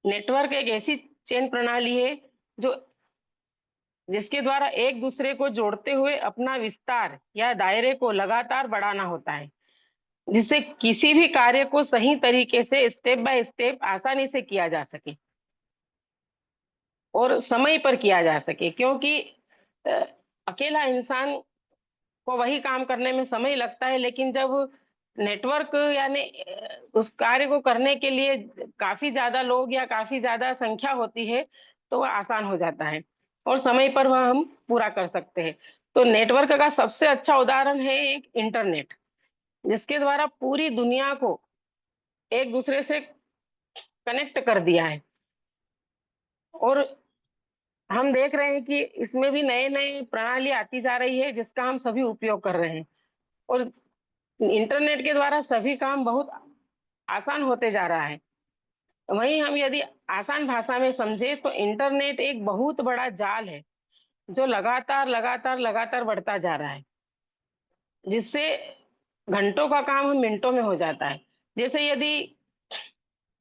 Network एक ऐसी chain प्रणाली है जो जिसके द्वारा एक दूसरे को जोड़ते हुए अपना विस्तार या दायरे को लगातार बढ़ाना होता है, जिससे किसी भी कार्य को सही तरीके से स्टेप बाय स्टेप आसानी से किया जा सके और समय पर किया जा सके। क्योंकि अ, अकेला इंसान को वही काम करने में समय लगता है, लेकिन जब नेटवर्क यानी उस कार्य को करने के लिए काफ़ी ज़्यादा लोग या काफ़ी ज़्यादा संख्या होती है, तो वह आसान हो जाता है और समय पर वह हम पूरा कर सकते हैं। तो नेटवर्क का सबसे अच्छा उदाहरण है एक इंटरनेट, जिसके द्वारा पूरी दुनिया को एक-दूसरे से कनेक्ट कर दिया है और हम देख रहे हैं कि इसमें भी नए-नए प्रणाली आती जा रही है, जिसका हम सभी उपयोग कर रहे हैं और इंटरनेट के द्वारा सभी काम बहुत आसान होते जा रहा है। वहीं हम यदि आसान भाषा में समझे तो इंटरनेट एक बहुत बड़ा जाल है, जो लगातार बढ़ता जा रहा है, जिससे घंटों का काम हम मिनटों में हो जाता है। जैसे यदि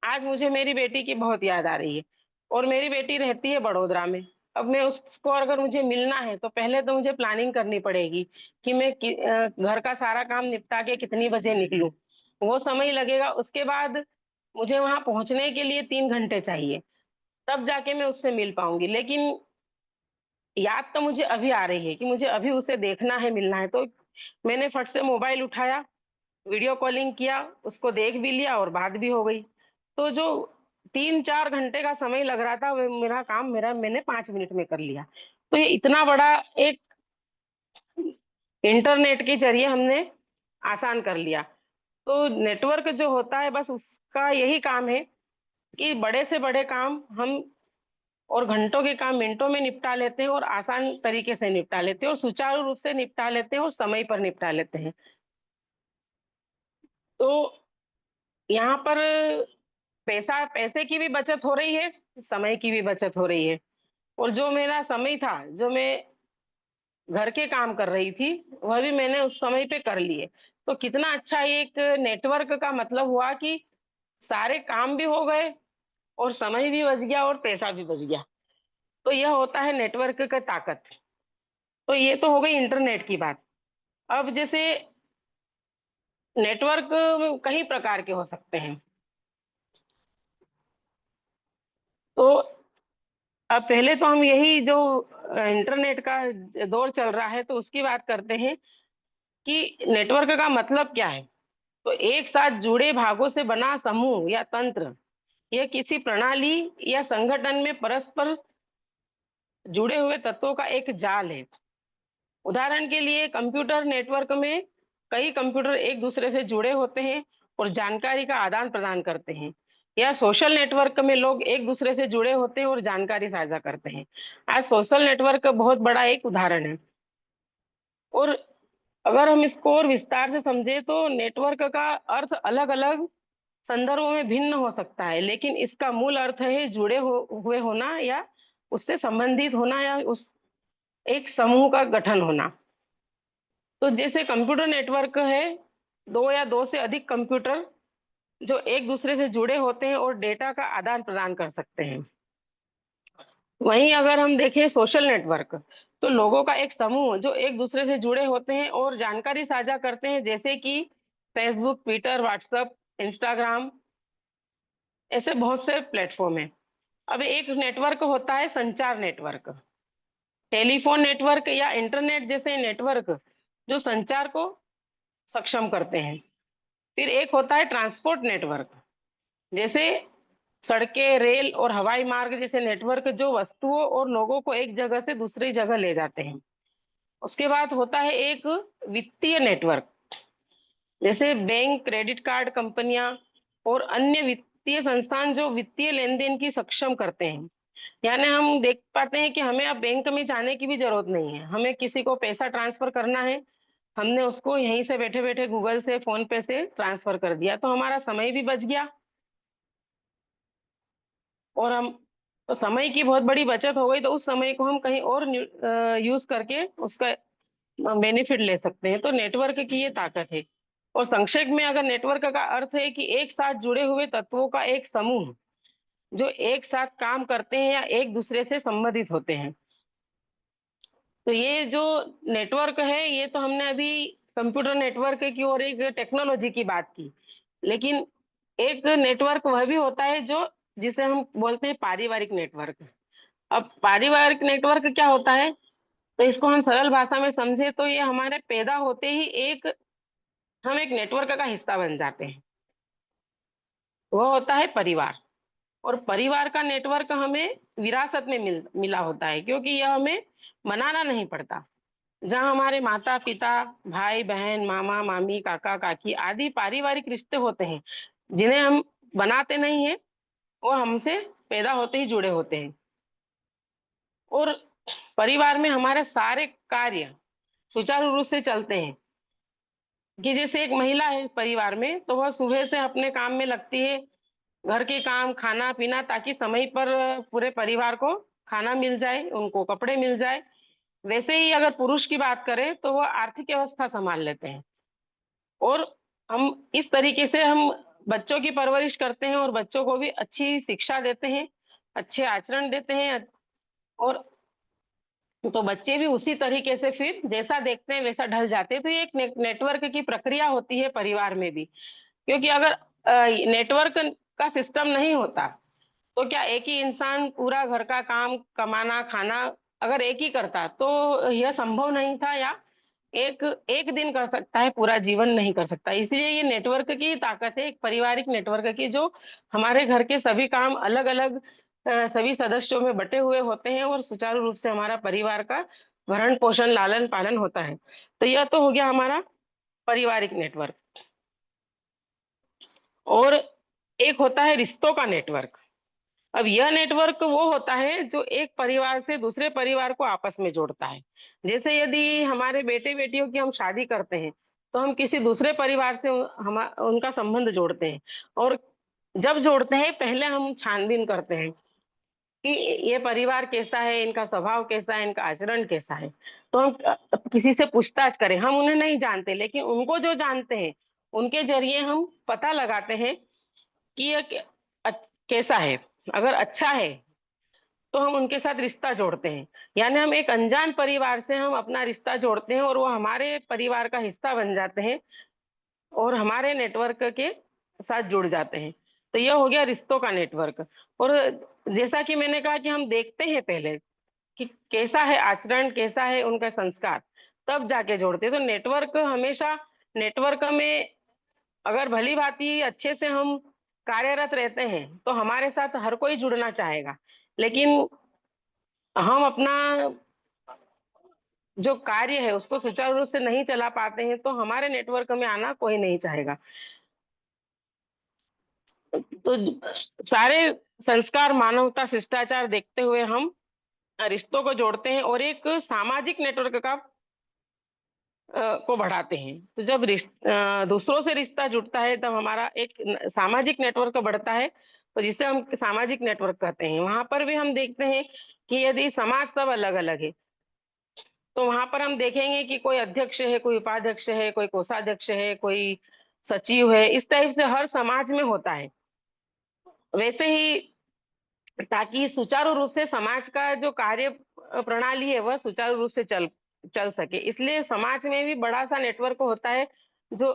आज मुझे मेरी बेटी की बहुत याद आ रही है और मेरी बेटी रहती है बड़ोदरा में। अब मैं उसको अगर मुझे मिलना है तो पहले तो मुझे प्लानिंग करनी पड़ेगी कि मैं घर का सारा काम निपटा के कितनी बजे निकलूँ। वो समय लगेगा, उसके बाद मुझे वहाँ पहुँचने के लिए 3 घंटे चाहिए, तब जाके मैं उससे मिल पाऊँगी। लेकिन याद तो मुझे अभी आ रही है कि मुझे अभी उसे देखना है, मिलना है, तो मैंने फट से मोबाइल उठाया, वीडियो कॉलिंग किया, उसको देख भी लिया और बात भी हो गई। तो जो 3-4 घंटे का समय लग रहा था, वो मेरा काम मैंने 5 मिनट में कर लिया। तो ये इतना बड़ा एक इंटरनेट के ज़रिए हमने आसान कर लिया। तो नेटवर्क जो होता है बस उसका यही काम है कि बड़े से बड़े काम हम और घंटों के काम मिनटों में निपटा लेते हैं और आसान तरीके से निपटा लेते हैं और सुचारू रूप से निपटा लेते हैं और समय पर निपटा लेते हैं। तो यहाँ पर पैसे की भी बचत हो रही है, समय की भी बचत हो रही है और जो मेरा समय था, जो मैं घर के काम कर रही थी, वह भी मैंने उस समय पे कर लिए। तो कितना अच्छा ये एक नेटवर्क का मतलब हुआ कि सारे काम भी हो गए और समय भी बच गया और पैसा भी बच गया। तो यह होता है नेटवर्क का ताकत। तो ये तो हो गई इंटरनेट की बात। अब जैसे नेटवर्क कई प्रकार के हो सकते हैं। तो अब पहले तो हम यही जो इंटरनेट का दौर चल रहा है तो उसकी बात करते हैं कि नेटवर्क का मतलब क्या है? तो एक साथ जुड़े भागों से बना समूह या तंत्र, यह किसी प्रणाली या संगठन में परस्पर जुड़े हुए तत्वों का एक जाल है। उदाहरण के लिए कंप्यूटर नेटवर्क में कई कंप्यूटर एक दूसरे से जुड़े होते हैं और जानकारी का आदान-प्रदान करते हैं। या सोशल नेटवर्क में लोग एक दूसरे से जुड़े होते हैं और जानकारी साझा करते हैं। आज सोशल नेटवर्क बहुत बड़ा एक उदाहरण है और अगर हम इसको और विस्तार से समझें तो नेटवर्क का अर्थ अलग-अलग संदर्भों में भिन्न हो सकता है, लेकिन इसका मूल अर्थ है जुड़े हुए होना या उससे संबंधित होना या उस एक समूह का गठन होना। तो जैसे कंप्यूटर नेटवर्क है, 2 या 2 से अधिक कंप्यूटर जो एक दूसरे से जुड़े होते हैं और डेटा का आदान-प्रदान कर सकते हैं। वहीं अगर हम देखें सोशल नेटवर्क, तो लोगों का एक समूह जो एक दूसरे से जुड़े होते हैं और जानकारी साझा करते हैं, जैसे कि फेसबुक, ट्विटर, व्हाट्सएप, इंस्टाग्राम, ऐसे बहुत से प्लेटफ़ॉर्म हैं। अब एक नेटवर्क होता है संचार नेटवर्क, टेलीफ़ोन नेटवर्क या इंटरनेट जैसे नेटवर्क जो संचार को सक्षम करते हैं। फिर एक होता है ट्रांसपोर्ट नेटवर्क, जैसे सड़कें, रेल और हवाई मार्ग जैसे नेटवर्क जो वस्तुओं और लोगों को एक जगह से दूसरी जगह ले जाते हैं। उसके बाद होता है एक वित्तीय नेटवर्क, जैसे बैंक, क्रेडिट कार्ड कंपनियां और अन्य वित्तीय संस्थान जो वित्तीय लेन-देन की सक्षम करते हैं। यानी हम देख पाते हैं कि हमें अब बैंक में जाने की भी जरूरत नहीं है। हमें किसी को पैसा ट्रांसफर करना है, हमने उसको यहीं से बैठे-बैठे गूगल से, फ़ोन पे से ट्रांसफर कर दिया, तो हमारा समय भी बच गया और हम तो समय की बहुत बड़ी बचत हो गई, तो उस समय को हम कहीं और यूज़ करके उसका बेनिफिट ले सकते हैं। तो नेटवर्क की ये ताकत है और संक्षेप में अगर नेटवर्क का अर्थ है कि एक साथ जुड़े हुए तत्वों का एक समूह जो एक साथ काम करते हैं या एक दूसरे से संबंधित होते हैं। तो ये जो नेटवर्क है, ये तो हमने अभी कंप्यूटर नेटवर्क की और एक टेक्नोलॉजी की बात की। लेकिन एक नेटवर्क वह भी होता है जो जिसे हम बोलते हैं पारिवारिक नेटवर्क। अब पारिवारिक नेटवर्क क्या होता है? तो इसको हम सरल भाषा में समझे तो ये हमारे पैदा होते ही हम एक नेटवर्क का हिस्सा बन जाते हैं। वो होता है परिवार। और परिवार का नेटवर्क हमें विरासत में मिला होता है, क्योंकि यह हमें बनाना नहीं पड़ता। जहाँ हमारे माता पिता, भाई बहन, मामा मामी, काका काकी आदि पारिवारिक रिश्ते होते हैं, जिन्हें हम बनाते नहीं हैं, वो हमसे पैदा होते ही जुड़े होते हैं। और परिवार में हमारे सारे कार्य सुचारू रूप से चलते हैं। कि जैसे एक महिला है परिवार में, तो वह सुबह से अपने काम में लगती है, घर के काम, खाना पीना, ताकि समय पर पूरे परिवार को खाना मिल जाए, उनको कपड़े मिल जाए। वैसे ही अगर पुरुष की बात करें तो वो आर्थिक व्यवस्था संभाल लेते हैं। और हम इस तरीके से हम बच्चों की परवरिश करते हैं और बच्चों को भी अच्छी शिक्षा देते हैं, अच्छे आचरण देते हैं। और तो बच्चे भी उसी तरीके से फिर जैसा देखते हैं वैसा ढल जाते हैं। तो ये एक नेटवर्क की प्रक्रिया होती है परिवार में भी। क्योंकि अगर नेटवर्क का सिस्टम नहीं होता, तो क्या एक ही इंसान पूरा घर का काम, कमाना, खाना अगर एक ही करता तो यह संभव नहीं था, या एक एक दिन कर सकता है, पूरा जीवन नहीं कर सकता। इसलिए ये नेटवर्क की ताकत है, एक पारिवारिक नेटवर्क की, जो हमारे घर के सभी काम अलग अलग सभी सदस्यों में बटे हुए होते हैं और सुचारू रूप से हमारा परिवार का भरण पोषण, लालन पालन होता है। तो यह तो हो गया हमारा पारिवारिक नेटवर्क। और एक होता है रिश्तों का नेटवर्क। अब यह नेटवर्क वो होता है जो एक परिवार से दूसरे परिवार को आपस में जोड़ता है। जैसे यदि हमारे बेटे बेटियों की हम शादी करते हैं, तो हम किसी दूसरे परिवार से हम उनका संबंध जोड़ते हैं। और जब जोड़ते हैं, पहले हम छानबीन करते हैं कि ये परिवार कैसा है, इनका स्वभाव कैसा है, इनका आचरण कैसा है। तो हम किसी से पूछताछ करें। हम उन्हें नहीं जानते, लेकिन उनको जो जानते हैं, उनके जरिए हम पता लगाते हैं कि ये कैसा है। अगर अच्छा है तो हम उनके साथ रिश्ता जोड़ते हैं। यानी हम एक अनजान परिवार से हम अपना रिश्ता जोड़ते हैं और वो हमारे परिवार का हिस्सा बन जाते हैं और हमारे नेटवर्क के साथ जुड़ जाते हैं। तो यह हो गया रिश्तों का नेटवर्क। और जैसा कि मैंने कहा कि हम देखते हैं पहले कि कैसा है आचरण, कैसा है उनका संस्कार, तब जाके जोड़ते हैं। तो नेटवर्क हमेशा, नेटवर्क में अगर भली भांति अच्छे से हम कार्यरत रहते हैं, तो हमारे साथ हर कोई जुड़ना चाहेगा। लेकिन हम अपना जो कार्य है उसको सुचारू रूप से नहीं चला पाते हैं, तो हमारे नेटवर्क में आना कोई नहीं चाहेगा। तो सारे संस्कार, मानवता, शिष्टाचार देखते हुए हम रिश्तों को जोड़ते हैं और एक सामाजिक नेटवर्क को बढ़ाते हैं। तो जब दूसरों से रिश्ता जुड़ता है, तब हमारा एक सामाजिक नेटवर्क बढ़ता है, तो जिसे हम सामाजिक नेटवर्क कहते हैं। वहां पर भी हम देखते हैं कि यदि समाज सब अलग अलग है, तो वहां पर हम देखेंगे कि कोई अध्यक्ष है, कोई उपाध्यक्ष है, कोई कोषाध्यक्ष है, कोई सचिव है। इस टाइप से हर समाज में होता है। वैसे ही, ताकि सुचारू रूप से समाज का जो कार्य प्रणाली है वह सुचारू रूप से चल चल सके, इसलिए समाज में भी बड़ा सा नेटवर्क होता है। जो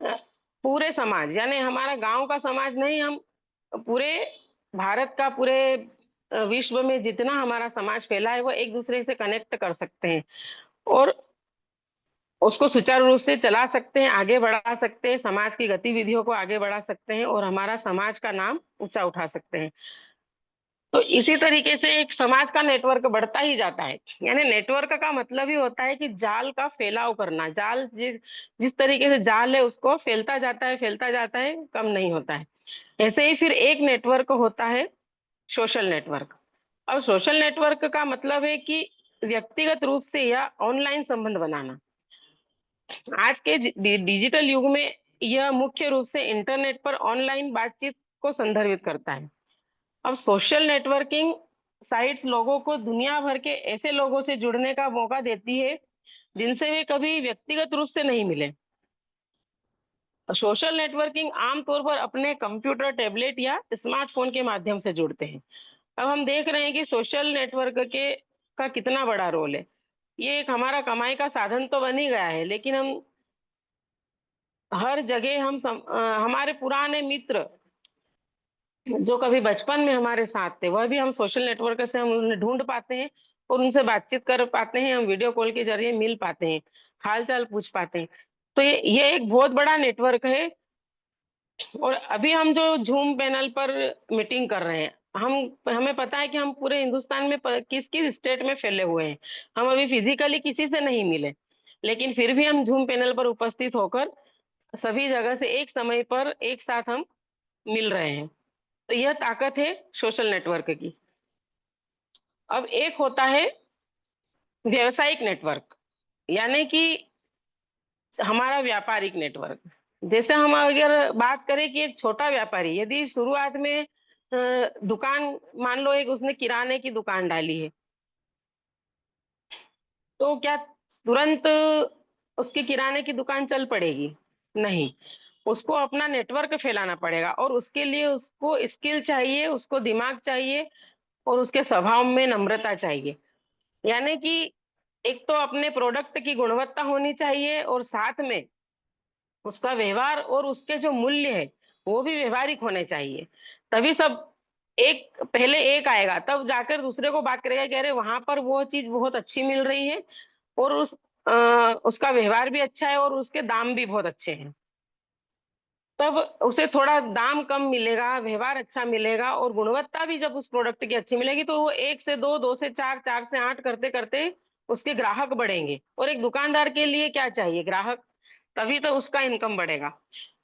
अ, पूरे समाज, यानी हमारा गांव का समाज नहीं, हम पूरे भारत का, पूरे विश्व में जितना हमारा समाज फैला है, वो एक दूसरे से कनेक्ट कर सकते हैं और उसको सुचारू रूप से चला सकते हैं, आगे बढ़ा सकते हैं, समाज की गतिविधियों को आगे बढ़ा सकते हैं और हमारा समाज का नाम ऊंचा उठा सकते हैं। तो इसी तरीके से एक समाज का नेटवर्क बढ़ता ही जाता है। यानी नेटवर्क का मतलब ही होता है कि जाल का फैलाव करना। जाल जिस तरीके से जाल है, उसको फैलता जाता है, कम नहीं होता है। ऐसे ही फिर एक नेटवर्क होता है सोशल नेटवर्क। और सोशल नेटवर्क का मतलब है कि व्यक्तिगत रूप से या ऑनलाइन संबंध बनाना। आज के डिजिटल युग में यह मुख्य रूप से इंटरनेट पर ऑनलाइन बातचीत को संदर्भित करता है। अब सोशल नेटवर्किंग साइट्स लोगों को दुनिया भर के ऐसे लोगों से जुड़ने का मौका देती है जिनसे वे कभी व्यक्तिगत रूप से नहीं मिले। सोशल नेटवर्किंग आमतौर पर अपने कंप्यूटर, टैबलेट या स्मार्टफोन के माध्यम से जुड़ते हैं। अब हम देख रहे हैं कि सोशल नेटवर्क के का कितना बड़ा रोल है। ये एक हमारा कमाई का साधन तो बन ही गया है, लेकिन हम हर जगह हमारे पुराने मित्र जो कभी बचपन में हमारे साथ थे, वह भी हम सोशल नेटवर्क से हम उन्हें ढूंढ पाते हैं और उनसे बातचीत कर पाते हैं। हम वीडियो कॉल के जरिए मिल पाते हैं, हाल चाल पूछ पाते हैं। तो ये एक बहुत बड़ा नेटवर्क है। और अभी हम जो जूम पैनल पर मीटिंग कर रहे हैं, हमें पता है कि हम पूरे हिंदुस्तान में किस किस स्टेट में फैले हुए हैं। हम अभी फिजिकली किसी से नहीं मिले, लेकिन फिर भी हम जूम पैनल पर उपस्थित होकर सभी जगह से एक समय पर एक साथ हम मिल रहे हैं। तो यह ताकत है सोशल नेटवर्क की। अब एक होता है व्यवसायिक नेटवर्क, यानी कि हमारा व्यापारिक नेटवर्क। जैसे हम अगर बात करें कि एक छोटा व्यापारी यदि शुरुआत में दुकान, मान लो एक उसने किराने की दुकान डाली है, तो क्या तुरंत उसकी किराने की दुकान चल पड़ेगी? नहीं। उसको अपना नेटवर्क फैलाना पड़ेगा और उसके लिए उसको स्किल चाहिए, उसको दिमाग चाहिए और उसके स्वभाव में नम्रता चाहिए। यानी कि एक तो अपने प्रोडक्ट की गुणवत्ता होनी चाहिए और साथ में उसका व्यवहार और उसके जो मूल्य है वो भी व्यवहारिक होने चाहिए। तभी सब एक पहले एक आएगा, तब जाकर दूसरे को बात करेगा कि अरे वहां पर वो चीज बहुत अच्छी मिल रही है और उसका व्यवहार भी अच्छा है और उसके दाम भी बहुत अच्छे हैं। तब उसे थोड़ा दाम कम मिलेगा, व्यवहार अच्छा मिलेगा और गुणवत्ता भी जब उस प्रोडक्ट की अच्छी मिलेगी, तो वो एक से दो, दो से चार, चार से आठ करते करते उसके ग्राहक बढ़ेंगे। और एक दुकानदार के लिए क्या चाहिए? ग्राहक। तभी तो उसका इनकम बढ़ेगा।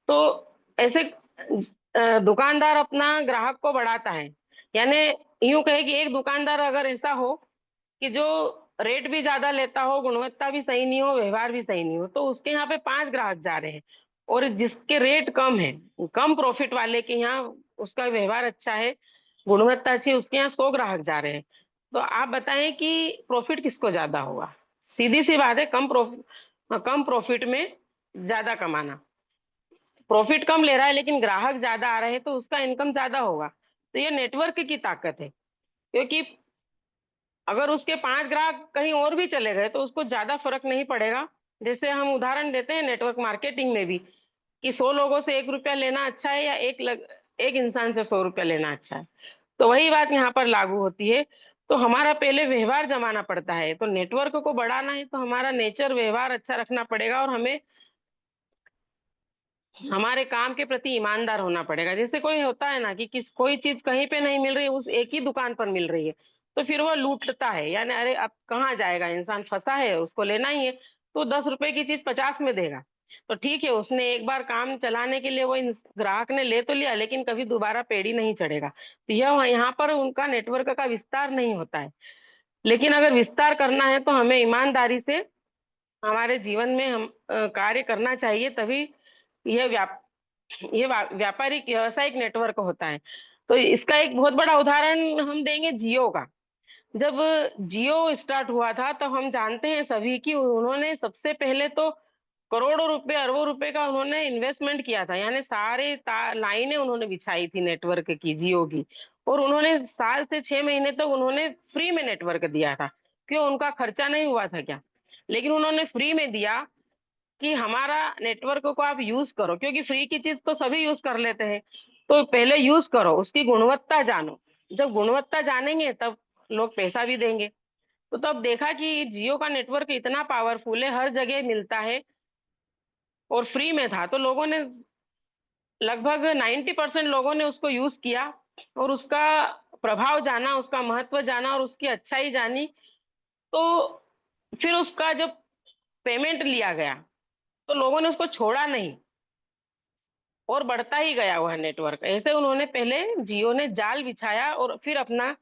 तो ऐसे दुकानदार अपना ग्राहक को बढ़ाता है। यानी यूं कहे कि एक दुकानदार अगर ऐसा हो कि जो रेट भी ज्यादा लेता हो, गुणवत्ता भी सही नहीं हो, व्यवहार भी सही नहीं हो, तो उसके यहाँ पे 5 ग्राहक जा रहे हैं। और जिसके रेट कम है, कम प्रॉफिट वाले के यहाँ उसका व्यवहार अच्छा है, गुणवत्ता अच्छी है, उसके यहाँ 100 ग्राहक जा रहे हैं। तो आप बताएं कि प्रॉफिट किसको ज्यादा होगा? सीधी सी बात है, कम प्रॉफिट में ज्यादा कमाना। प्रॉफिट कम ले रहा है लेकिन ग्राहक ज्यादा आ रहे हैं, तो उसका इनकम ज्यादा होगा। तो ये नेटवर्क की ताकत है। क्योंकि अगर उसके 5 ग्राहक कहीं और भी चले गए तो उसको ज्यादा फर्क नहीं पड़ेगा। जैसे हम उदाहरण देते हैं नेटवर्क मार्केटिंग में भी, कि 100 लोगों से 1 रुपया लेना अच्छा है या एक इंसान से 100 रुपया लेना अच्छा है। तो वही बात यहाँ पर लागू होती है। तो हमारा पहले व्यवहार जमाना पड़ता है। तो नेटवर्क को बढ़ाना है तो हमारा नेचर, व्यवहार अच्छा रखना पड़ेगा और हमें हमारे काम के प्रति ईमानदार होना पड़ेगा। जैसे कोई होता है ना कि कोई चीज कहीं पे नहीं मिल रही है, उस एक ही दुकान पर मिल रही है, तो फिर वो लूटता है। यानी अरे अब कहाँ जाएगा, इंसान फंसा है, उसको लेना ही है, तो 10 रुपए की चीज 50 में देगा। तो ठीक है, उसने एक बार काम चलाने के लिए वो ग्राहक ने ले तो लिया, लेकिन कभी दोबारा पेड़ी नहीं चढ़ेगा। तो यह यहाँ पर उनका नेटवर्क का विस्तार नहीं होता है। लेकिन अगर विस्तार करना है तो हमें ईमानदारी से हमारे जीवन में हम कार्य करना चाहिए, तभी यह व्यापारिक व्यवसायिक नेटवर्क होता है। तो इसका एक बहुत बड़ा उदाहरण हम देंगे जियो का। जब जियो स्टार्ट हुआ था तो हम जानते हैं सभी कि उन्होंने सबसे पहले तो करोड़ों रुपए, अरबों रुपए का उन्होंने इन्वेस्टमेंट किया था। यानी सारे लाइनें उन्होंने बिछाई थी नेटवर्क की, जियो की। और उन्होंने साल से 6 महीने तक उन्होंने फ्री में नेटवर्क दिया था। क्यों? उनका खर्चा नहीं हुआ था क्या? लेकिन उन्होंने फ्री में दिया कि हमारा नेटवर्क को आप यूज करो, क्योंकि फ्री की चीज तो सभी यूज कर लेते हैं। तो पहले यूज करो, उसकी गुणवत्ता जानो। जब गुणवत्ता जानेंगे तब लोग पैसा भी देंगे। तो तब देखा कि जियो का नेटवर्क इतना पावरफुल है, हर जगह मिलता है और फ्री में था। तो लोगों ने लगभग 90% लोगों ने उसको यूज किया और उसका प्रभाव जाना, उसका महत्व जाना और उसकी अच्छाई जानी। तो फिर उसका जब पेमेंट लिया गया तो लोगों ने उसको छोड़ा नहीं और बढ़ता ही गया वह नेटवर्क। ऐसे उन्होंने पहले, जियो ने जाल बिछाया और फिर अपना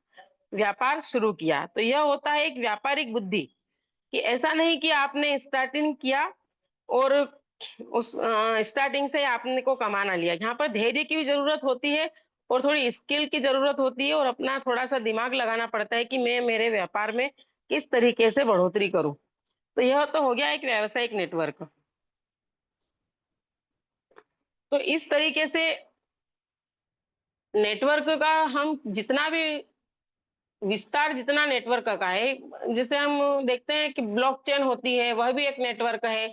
व्यापार शुरू किया। तो यह होता है एक व्यापारिक बुद्धि, कि ऐसा नहीं कि आपने स्टार्टिंग किया और उस स्टार्टिंग से आपने को कमाना लिया। यहाँ पर धैर्य की भी जरूरत होती है और थोड़ी स्किल की जरूरत होती है और अपना थोड़ा सा दिमाग लगाना पड़ता है कि मैं मेरे व्यापार में किस तरीके से बढ़ोतरी करूं। तो यह तो हो गया एक व्यावसायिक नेटवर्क। तो इस तरीके से नेटवर्क का हम जितना भी विस्तार जितना नेटवर्क का है, जैसे हम देखते हैं कि ब्लॉकचेन होती है, वह भी एक नेटवर्क है।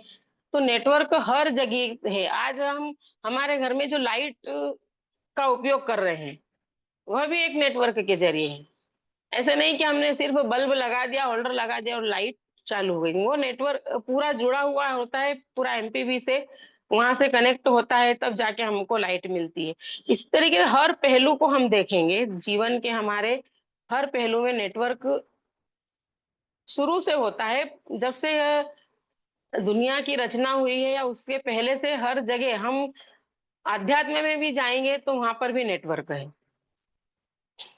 तो नेटवर्क हर जगह है। आज हम हमारे घर में जो लाइट का उपयोग कर रहे हैं, वह भी एक नेटवर्क के जरिए है। ऐसे नहीं कि हमने सिर्फ बल्ब लगा दिया, होल्डर लगा दिया और लाइट चालू हो गई। वो नेटवर्क पूरा जुड़ा हुआ होता है, पूरा एमपीवी से वहां से कनेक्ट होता है, तब जाके हमको लाइट मिलती है। इस तरीके से हर पहलू को हम देखेंगे जीवन के, हमारे हर पहलू में नेटवर्क शुरू से होता है। जब से यह दुनिया की रचना हुई है या उसके पहले से हर जगह हम आध्यात्म में भी जाएंगे तो वहां पर भी नेटवर्क है।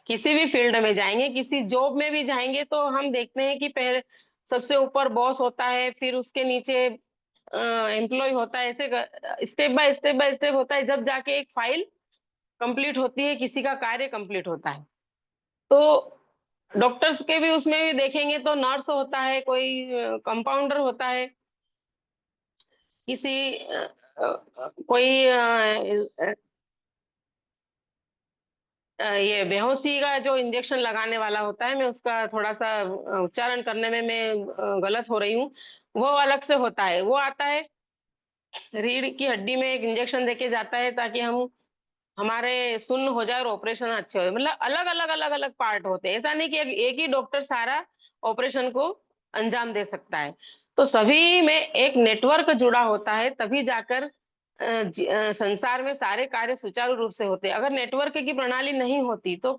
किसी भी फील्ड में जाएंगे, किसी जॉब में भी जाएंगे तो हम देखते हैं कि पहले सबसे ऊपर बॉस होता है, फिर उसके नीचे एम्प्लॉय होता है, ऐसे स्टेप बाय स्टेप होता है, जब जाके एक फाइल कंप्लीट होती है, किसी का कार्य कंप्लीट होता है। तो डॉक्टर्स के भी उसमें भी देखेंगे तो नर्स होता है, कोई कंपाउंडर होता है, किसी कोई ये बेहोशी का जो इंजेक्शन लगाने वाला होता है, मैं उसका थोड़ा सा उच्चारण करने में मैं गलत हो रही हूँ, वो अलग से होता है। वो आता है, रीढ़ की हड्डी में एक इंजेक्शन देके जाता है ताकि हम हमारे सुन्न हो जाए और ऑपरेशन अच्छे हो। मतलब अलग अलग अलग अलग पार्ट होते हैं। ऐसा नहीं कि एक ही डॉक्टर सारा ऑपरेशन को अंजाम दे सकता है। तो सभी में एक नेटवर्क जुड़ा होता है, तभी जाकर संसार में सारे कार्य सुचारू रूप से होते हैं। अगर नेटवर्क की प्रणाली नहीं होती तो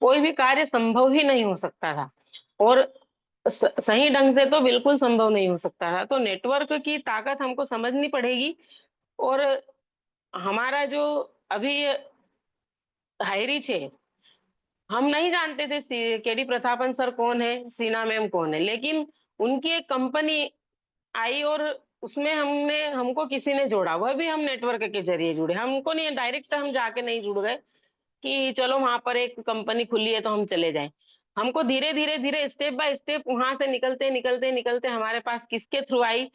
कोई भी कार्य संभव ही नहीं हो सकता था, और सही ढंग से तो बिल्कुल संभव नहीं हो सकता था। तो नेटवर्क की ताकत हमको समझनी पड़ेगी। और हमारा जो अभी हाईरीच है, हम नहीं जानते थे केडी प्रतापन सर कौन है, सीना मैम कौन है, लेकिन उनकी एक कंपनी आई और उसमें हमने हमको किसी ने जोड़ा, वह भी हम नेटवर्क के जरिए जुड़े। हमको नहीं, डायरेक्ट हम जाके नहीं जुड़ गए कि चलो वहां पर एक कंपनी खुली है तो हम चले जाएं। हमको धीरे धीरे धीरे स्टेप बाय स्टेप वहां से निकलते निकलते निकलते हमारे पास किसके थ्रू आई,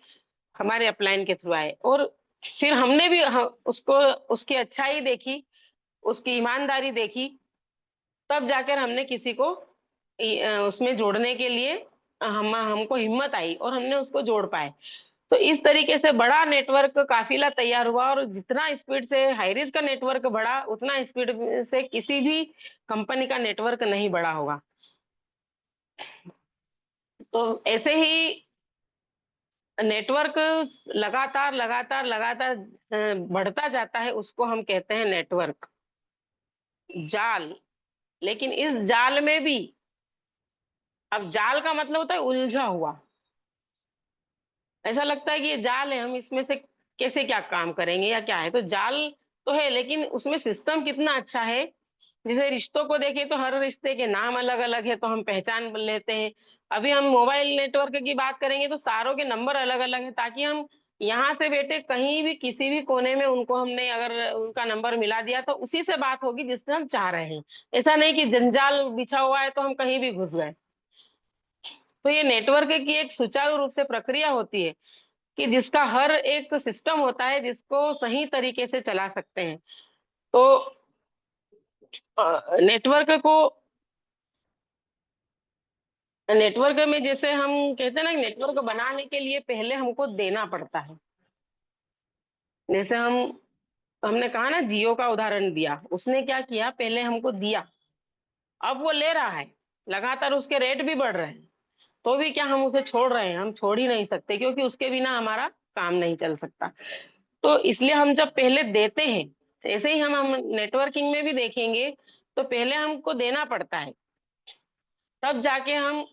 हमारे अपलाइन के थ्रू आए। और फिर हमने भी उसको, उसकी अच्छाई देखी, उसकी ईमानदारी देखी, तब जाकर हमने किसी को उसमें जोड़ने के लिए हमको हिम्मत आई और हमने उसको जोड़ पाए। तो इस तरीके से बड़ा नेटवर्क काफिला तैयार हुआ, और जितना स्पीड से हाईरीज का नेटवर्क बढ़ा, उतना स्पीड से किसी भी कंपनी का नेटवर्क नहीं बढ़ा होगा। तो ऐसे ही नेटवर्क लगातार लगातार लगातार बढ़ता जाता है, उसको हम कहते हैं नेटवर्क जाल। लेकिन इस जाल में भी, अब जाल का मतलब होता है उलझा हुआ। ऐसा लगता है कि ये जाल है, हम इसमें से कैसे क्या काम करेंगे या क्या है। तो जाल तो है, लेकिन उसमें सिस्टम कितना अच्छा है। जैसे रिश्तों को देखें तो हर रिश्ते के नाम अलग अलग है, तो हम पहचान लेते हैं। अभी हम मोबाइल नेटवर्क की बात करेंगे तो सारों के नंबर अलग अलग है, ताकि हम यहाँ से बैठे कहीं भी किसी भी कोने में उनको हमने अगर उनका नंबर मिला दिया तो उसी से बात होगी जिससे हम चाह रहे हैं। ऐसा नहीं कि जंजाल बिछा हुआ है तो हम कहीं भी घुस गए। तो ये नेटवर्क की एक सुचारू रूप से प्रक्रिया होती है कि जिसका हर एक सिस्टम होता है जिसको सही तरीके से चला सकते हैं। तो नेटवर्क को, नेटवर्क में जैसे हम कहते हैं ना, नेटवर्क बनाने के लिए पहले हमको देना पड़ता है। जैसे हमने कहा ना, जियो का उदाहरण दिया, उसने क्या किया, पहले हमको दिया, अब वो ले रहा है, लगातार उसके रेट भी बढ़ रहे हैं, तो भी क्या हम उसे छोड़ रहे हैं? हम छोड़ ही नहीं सकते, क्योंकि उसके बिना हमारा काम नहीं चल सकता। तो इसलिए हम जब पहले देते हैं, ऐसे ही हम नेटवर्किंग में भी देखेंगे, तो पहले हमको देना पड़ता है, तब जाके हम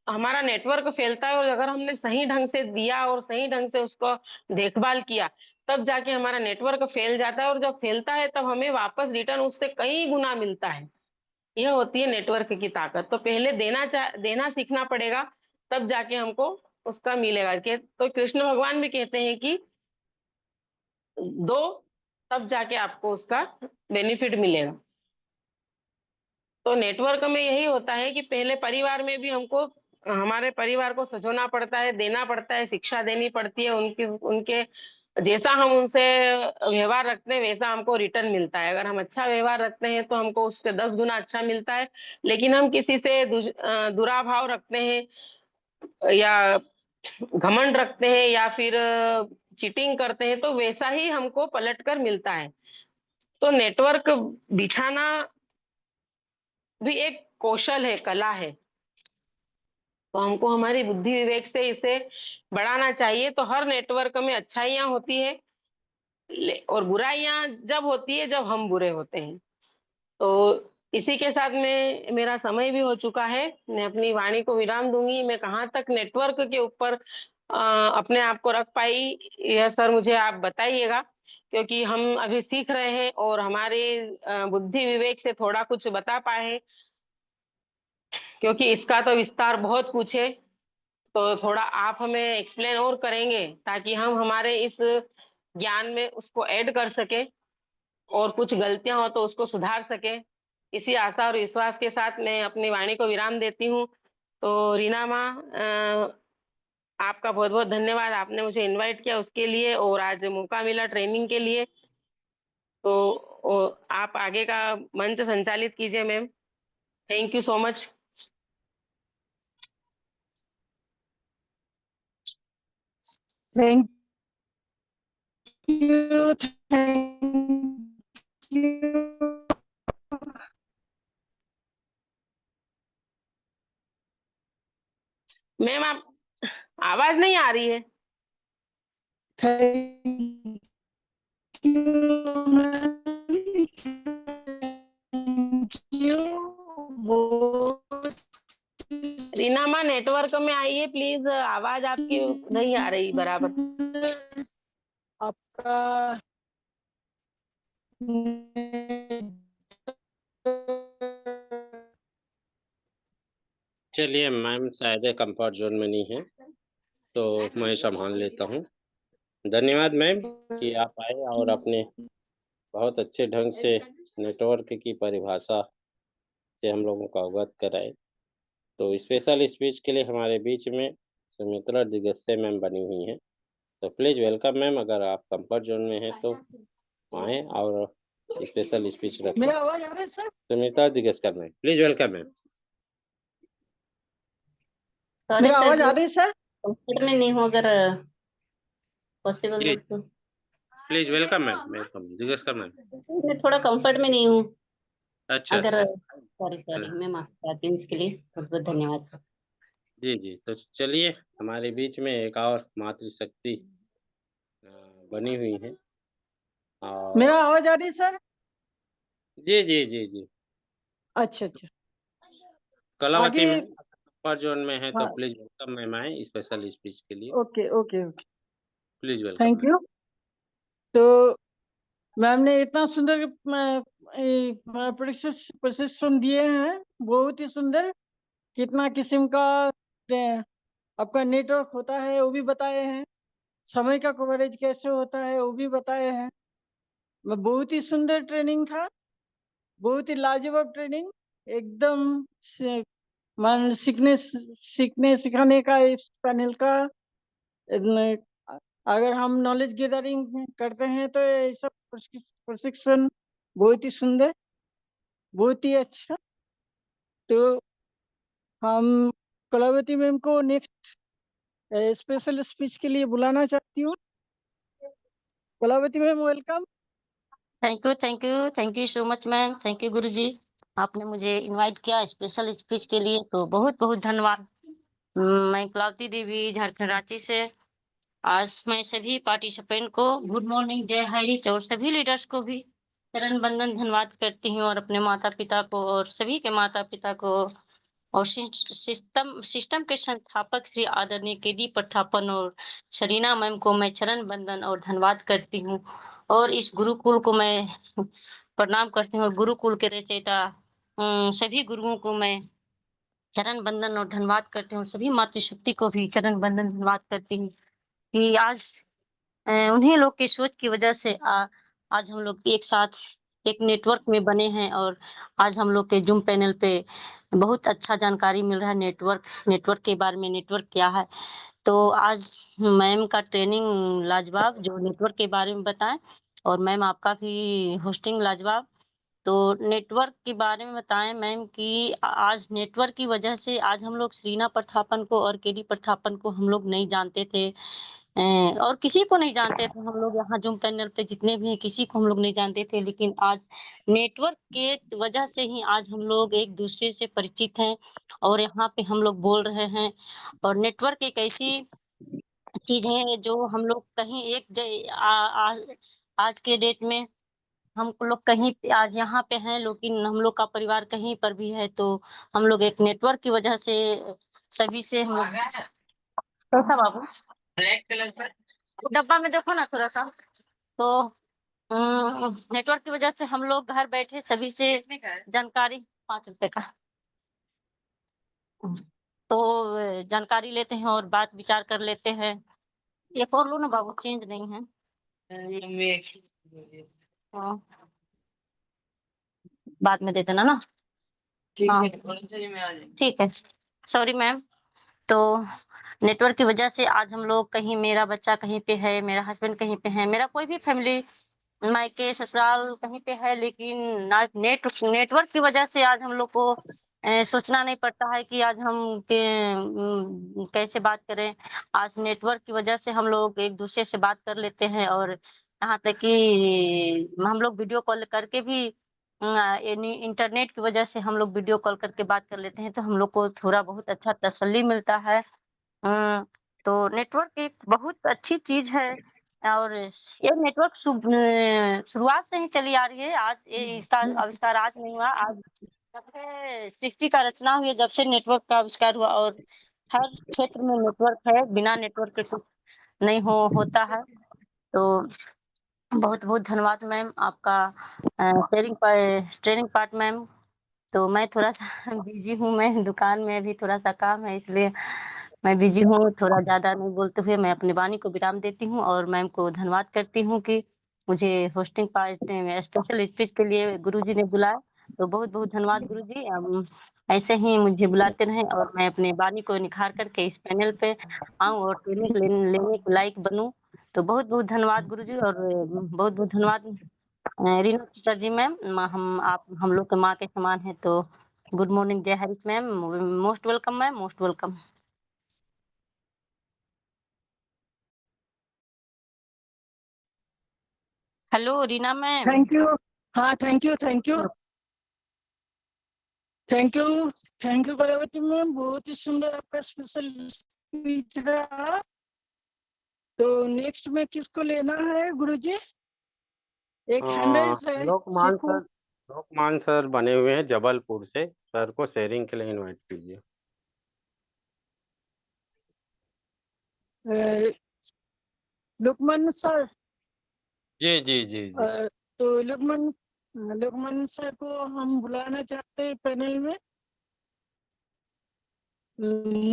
हमारा नेटवर्क फैलता है। और अगर हमने सही ढंग से दिया और सही ढंग से उसको देखभाल किया, तब जाके हमारा नेटवर्क फैल जाता है, और जब फैलता है तब हमें वापस रिटर्न उससे कई गुना मिलता है। यह होती है नेटवर्क की ताकत। तो पहले देना सीखना पड़ेगा, तब जाके हमको उसका मिलेगा। तो कृष्ण भगवान भी कहते हैं कि दो, तब जाके आपको उसका बेनिफिट मिलेगा। तो नेटवर्क में यही होता है कि पहले परिवार में भी हमको हमारे परिवार को सजोना पड़ता है, देना पड़ता है, शिक्षा देनी पड़ती है, उनके उनके जैसा हम उनसे व्यवहार रखते हैं वैसा हमको रिटर्न मिलता है। अगर हम अच्छा व्यवहार रखते हैं तो हमको उससे 10 गुना अच्छा मिलता है। लेकिन हम किसी से दुराभाव रखते हैं या घमंड रखते हैं या फिर चीटिंग करते हैं तो वैसा ही हमको पलट कर मिलता है। तो नेटवर्क बिछाना भी एक कौशल है, कला है। तो हमको हमारी बुद्धि विवेक से इसे बढ़ाना चाहिए। तो हर नेटवर्क में अच्छाइयाँ होती है और बुराइयां जब होती है जब हम बुरे होते हैं। तो इसी के साथ में मेरा समय भी हो चुका है, मैं अपनी वाणी को विराम दूंगी। मैं कहाँ तक नेटवर्क के ऊपर अपने आप को रख पाई, यह सर मुझे आप बताइएगा, क्योंकि हम अभी सीख रहे हैं और हमारे बुद्धि विवेक से थोड़ा कुछ बता पाए हैं। क्योंकि इसका तो विस्तार बहुत कुछ है, तो थोड़ा आप हमें एक्सप्लेन और करेंगे ताकि हम हमारे इस ज्ञान में उसको ऐड कर सके और कुछ गलतियां हो तो उसको सुधार सके। इसी आशा और विश्वास के साथ मैं अपनी वाणी को विराम देती हूँ। तो रीना माँ, आपका बहुत बहुत धन्यवाद, आपने मुझे इनवाइट किया उसके लिए और आज मौका मिला ट्रेनिंग के लिए। तो आप आगे का मंच संचालित कीजिए ma'am. Thank you so much. Thank you, thank you. Ma'am आप, आवाज नहीं आ रही है। Thank you, thank you. Reena माँ नेटवर्क में आइए प्लीज, आवाज आपकी नहीं आ रही बराबर। आपका चलिए मैम, शायद कंफर्ट जोन में नहीं है तो मैं संभाल लेता हूँ। धन्यवाद मैम कि आप आए और अपने बहुत अच्छे ढंग से नेटवर्क की परिभाषा से हम लोगों को अवगत कराए। तो स्पेशल स्पीच के लिए हमारे बीच में सुमित्रा दिगस्से मैम बनी हुई हैं। तो प्लीज़ वेलकम मैम, अगर आप कंफर्ट जोन में हैं तो आएँ और स्पेशल स्पीच रखें। मेरा आवाज आ रहा है sir? Sumitra Digaskar ma'am, please welcome ma'am. मेरा आवाज आ रही है सर? कंफर्ट में नहीं हो, अगर पॉसिबल जी हो तो। Please welcome ma'am, welcome Digaskar ma'am. मैं थोड़ा कंफर्ट में नहीं हूँ, अच्छा अगर अच्छा। सॉरी मैं माफी चाहती हूँ इसके लिए। बहुत बहुत धन्यवाद सर। जी, जी। तो चलिए, हमारे बीच में एक और मातृशक्ति अ, बनी हुई हैं मेरा और आवाज आ रही है सर? जी, जी, जी, जी। अच्छा अच्छा। कलावती आगे। मैम कंफर्ट ज़ोन में हैं तो हाँ, प्लीज़ वेलकम मैम आएँ स्पेशल स्पीच के लिए। Okay okay okay. Please welcome thank ma'am. You. तो मैम ने इतना सुंदर प्रशिक्षण दिए हैं, बहुत ही सुंदर। कितना किस्म का आपका नेटवर्क होता है वो भी बताए हैं, समय का कवरेज कैसे होता है वो भी बताए हैं। बहुत ही सुंदर ट्रेनिंग था, बहुत ही लाजवाब ट्रेनिंग। एकदम मान सीखने सिखाने का इस पैनल का अगर हम नॉलेज गेदरिंग करते हैं तो ये सब प्रशिक्षण बहुत ही सुंदर, बहुत ही अच्छा। तो हम कलावती मैम को नेक्स्ट स्पेशल स्पीच के लिए बुलाना चाहती हूँ। Kalavati ma'am welcome. Thank you so much ma'am. Thank you guru ji, आपने मुझे इनवाइट किया स्पेशल स्पीच के लिए, तो बहुत बहुत धन्यवाद। मैं कलावती देवी, झारखंड रांची से। आज मैं सभी पार्टिसिपेंट को गुड मॉर्निंग, जय हरिच, और सभी लीडर्स को भी चरण बंदन धन्यवाद करती हूँ, और अपने माता पिता को और सभी के माता पिता को, और सिस्टम के संस्थापक श्री आदरणीय केडी पठापन और शरीना मैम को मैं चरण बंदन और धन्यवाद करती हूँ। और इस गुरुकुल को मैं प्रणाम करती हूँ, और गुरुकुल के रचयिता सभी गुरुओं को मैं चरण बंदन और धन्यवाद करती हूँ। सभी मातृशक्ति को भी चरण बंदन धन्यवाद करती हूँ कि आज उन्हीं लोग की सोच की वजह से आज हम लोग एक साथ एक नेटवर्क में बने हैं, और आज हम लोग के जूम पैनल पे बहुत अच्छा जानकारी मिल रहा है नेटवर्क के बारे में। नेटवर्क क्या है, तो आज मैम का ट्रेनिंग लाजवाब जो नेटवर्क के बारे में बताएँ और मैम आपका भी होस्टिंग लाजवाब। तो नेटवर्क के बारे में बताएँ मैम कि आज नेटवर्क की वजह से आज हम लोग श्रीना प्रथापन को और केडी प्रथापन को हम लोग नहीं जानते थे। और किसी को नहीं जानते थे हम लोग यहाँ ज़ूम पैनल पे जितने भी हैं किसी को हम लोग नहीं जानते थे, लेकिन आज नेटवर्क के वजह से ही आज हम लोग एक-दूसरे से परिचित हैं और यहाँ पे हम लोग बोल रहे हैं। और नेटवर्क एक ऐसी चीज़ है जो हम लोग कहीं एक ज आज आज के डेट में हम लोग कहीं पे आज यहाँ पे हैं, लेकिन हम लोग का परिवार कहीं पर भी है, तो हम लोग एक नेटवर्क की वजह से सभी से हम लोग कैसा बाबू? ब्लैक कलर पर डब्बा में देखो ना थोड़ा-सा। तो नेटवर्क की वजह से हम लोग घर बैठे सभी से जानकारी ₹5 का। जानकारी लेते हैं और बात विचार कर लेते हैं। एक और लो ना बाबू, चेंज नहीं है। हाँ, बाद में दे देना ना। हाँ, ठीक है। Sorry ma'am. तो नेटवर्क की वजह से आज हम लोग कहीं मेरा बच्चा कहीं पे है, मेरा हस्बैंड कहीं पे है, मेरा कोई भी फैमिली मायके, ससुराल कहीं पे है, लेकिन ना नेटवर्क की वजह से आज हम लोग को सोचना नहीं पड़ता है कि आज हम कैसे बात करें। आज नेटवर्क की वजह से हम लोग एक-दूसरे से बात कर लेते हैं और यहाँ तक कि हम लोग वीडियो कॉल करके भी यानी इंटरनेट की वजह से हम लोग वीडियो कॉल करके बात कर लेते हैं, तो हम लोग को थोड़ा बहुत अच्छा तसल्ली मिलता है। तो नेटवर्क एक बहुत अच्छी चीज़ है और ये नेटवर्क शुरुआत से ही चली आ रही है। आज ये इसका आविष्कार आज नहीं हुआ, आज जब से सृष्टि का रचना हुई है, जब से नेटवर्क का आविष्कार हुआ और हर क्षेत्र में नेटवर्क है, बिना नेटवर्क के कुछ नहीं होता है। तो बहुत-बहुत धन्यवाद मैम आपका ट्रेनिंग पार्ट मैम। तो मैं थोड़ा-सा बिज़ी हूँ, मैं दुकान में अभी थोड़ा-सा काम है इसलिए मैं बिज़ी हूँ, थोड़ा ज़्यादा नहीं बोलते हुए मैं अपनी वाणी को विराम देती हूँ और मैम को धन्यवाद करती हूँ कि मुझे होस्टिंग पार्ट में स्पेशल स्पीच के लिए गुरुजी ने बुलाया। तो बहुत-बहुत धन्यवाद गुरुजी। ऐसे ही मुझे बुलाते रहें और मैं अपनी वाणी को निखार कर के इस पैनल पे आऊँ और ट्रेनिंग लेने के लायक बनूँ। तो बहुत-बहुत धन्यवाद गुरुजी और बहुत-बहुत धन्यवाद रीना चटर्जी मैम। आप हम लोग के माँ के समान हैं, तो गुड मॉर्निंग जय Harish ma'am, most welcome ma'am, most welcome. Hello Reena ma'am. Thank you. हाँ, thank you, thank you, thank you, thank you Kalavati ma'am, बहुत ही सुंदर आपका स्पेशल स्पीच रहा। तो नेक्स्ट में किसको लेना है गुरुजी? एक हैंडराइज है, लोकमान सीखू। सर, लोकमान सर बने हुए हैं जबलपुर से, सर को शेयरिंग के लिए इनवाइट कीजिए। लुकमान सर। जी जी जी जी। तो लुकमान सर को हम बुलाना चाहते हैं पैनल में।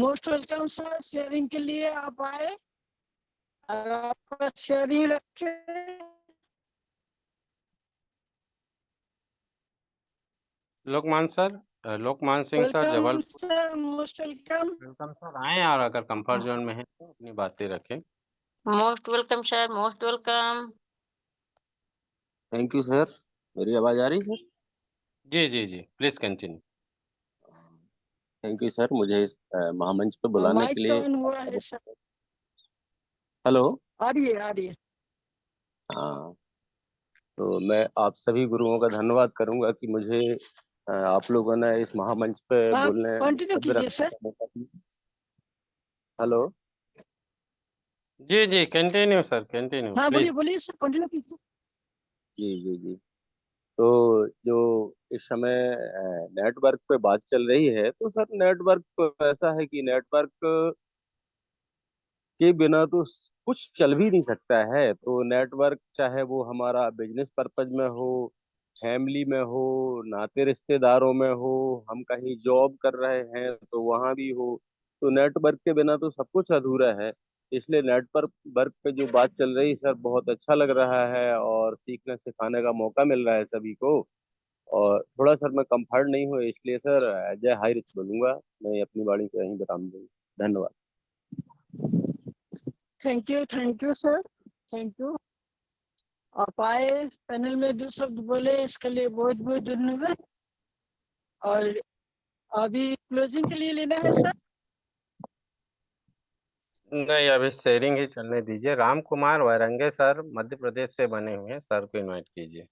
मोस्ट वेलकम सर, शेयरिंग के लिए आप आए और आपका शेयरिंग रखे। लोकमान सर, लोकमान Singh sir welcome Jabalpur. Sir, most welcome. Welcome sir, आए और अगर कंफर्ट जोन में है तो अपनी बातें रखें। Most welcome sir, most welcome. Thank you sir. मेरी आवाज आ रही है सर? जी जी जी, please continue. Thank you sir, मुझे इस महामंच पे बुलाने के माइक तो लिए। ऑन हुआ है सर। हेलो। आ रही है, आ रही है। हाँ, तो मैं आप सभी गुरुओं का धन्यवाद करूंगा कि मुझे आप लोगों ने इस महामंच पे हाँ, बोलने कंटिन्यू वक्तव्य कीजिए रखने सर। का मौका दिया। हेलो। जी जी, कंटिन्यू सर, कंटिन्यू हाँ, बोलिए प्लीज। बोलिए सर, कंटिन्यू कीजिए। जी जी जी। तो जो इस समय नेटवर्क पे बात चल रही है, तो सर नेटवर्क ऐसा है कि नेटवर्क के बिना तो कुछ चल भी नहीं सकता है। तो नेटवर्क चाहे वो हमारा बिजनेस पर्पज में हो, फैमिली में हो, नाते रिश्तेदारों में हो, हम कहीं जॉब कर रहे हैं तो वहां भी हो, तो नेटवर्क के बिना तो सब कुछ अधूरा है। इसलिए नेटवर्क वर्क पे जो बात चल रही है सर, बहुत अच्छा लग रहा है और सीखने सिखाने का मौका मिल रहा है सभी को। और थोड़ा सर मैं कंफर्ट नहीं हूँ, इसलिए सर जय हाई रिच बोलूंगा। मैं अपनी वाणी को यहीं विराम दूंगा। धन्यवाद। Thank you sir, thank you. आप आए पैनल में 2 शब्द बोले, इसके लिए बहुत बहुत धन्यवाद। और अभी क्लोजिंग के लिए लेना है सर? नहीं, अभी शेयरिंग ही चलने दीजिए। राम कुमार वैरंगे सर मध्य प्रदेश से बने हुए हैं, सर को इनवाइट कीजिए।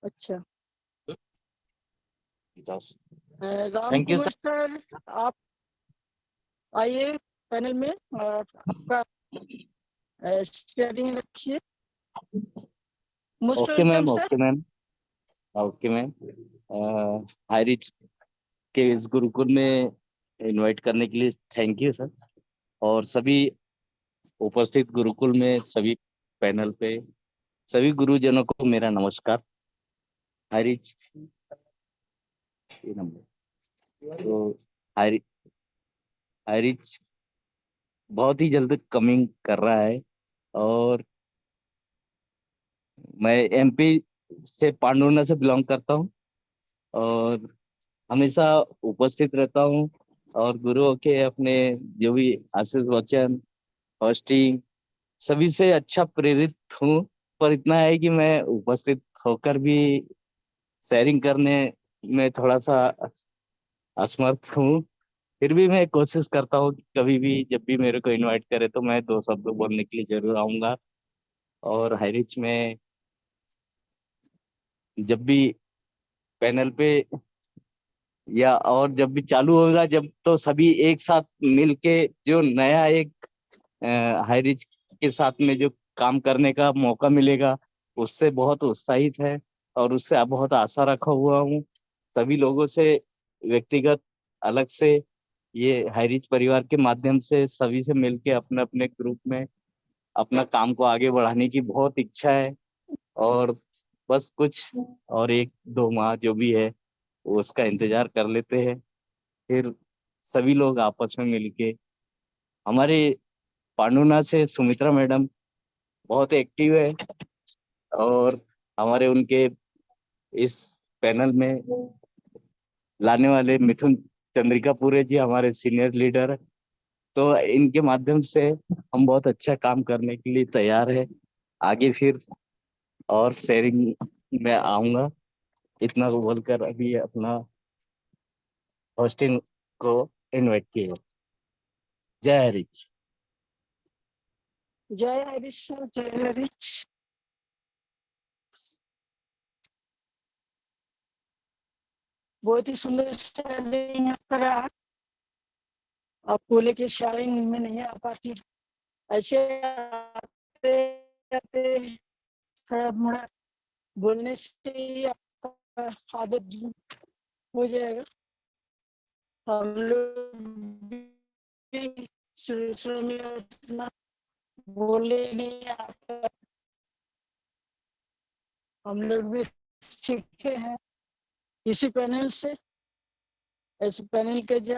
अच्छा, Ram thank you Kumar sir. Sir, आप आइए पैनल में और आपका शेयरिंग रखिए। Most okay welcome ma'am, sir. Okay ma'am, okay ma'am. High rich के इस गुरुकुल में इनवाइट करने के लिए थैंक यू सर। और सभी उपस्थित गुरुकुल में सभी पैनल पे सभी गुरुजनों को मेरा नमस्कार। हाई रिच ये नंबर तो हाई हाई रिच बहुत ही जल्द कमिंग कर रहा है। और मैं एमपी से पांडुर्ना से बिलोंग करता हूँ और हमेशा उपस्थित रहता हूँ। और गुरुओं के अपने जो भी आशीष वचन, होस्टिंग सभी से अच्छा प्रेरित हूँ। पर इतना है कि मैं उपस्थित होकर भी शेयरिंग करने में थोड़ा सा असमर्थ हूँ। फिर भी मैं कोशिश करता हूँ कि कभी भी जब भी मेरे को इनवाइट करे तो मैं 2 शब्द बोलने के लिए जरूर आऊंगा। और हाईरिच में जब भी पैनल पे या और जब भी चालू होगा, जब तो सभी एक साथ मिलके जो नया एक हाईरिच के साथ में जो काम करने का मौका मिलेगा, उससे बहुत उत्साहित है और उससे बहुत आशा रखा हुआ हूँ। सभी लोगों से व्यक्तिगत अलग से ये हाईरिच परिवार के माध्यम से सभी से मिलके अपने अपने ग्रुप में अपना काम को आगे बढ़ाने की बहुत इच्छा है। और बस कुछ और 1-2 माह जो भी है वो उसका इंतजार कर लेते हैं। फिर सभी लोग आपस में मिलके हमारे पांडुना से सुमित्रा मैडम बहुत एक्टिव है। और हमारे उनके इस पैनल में लाने वाले मिथुन चंद्रिका पूरे जी हमारे सीनियर लीडर है। तो इनके माध्यम से हम बहुत अच्छा काम करने के लिए तैयार है। आगे फिर और शेयरिंग में आऊंगा। इतना बोलकर अभी अपना होस्टिंग को इनवाइट किया। जय हरीश। जय हरीश सर, जय हरीश। बहुत ही सुंदर शेयरिंग आप करा। आप बोले कि शेयरिंग में नहीं आ पाती, ऐसे आते आते थोड़ा मोड़ा बोलने से ही आपका आदत हो जाएगा। हम लोग भी शुरू में उतना बोले नहीं आता, हम लोग भी सीखे हैं इसी पैनल से। ऐसे पैनल के जो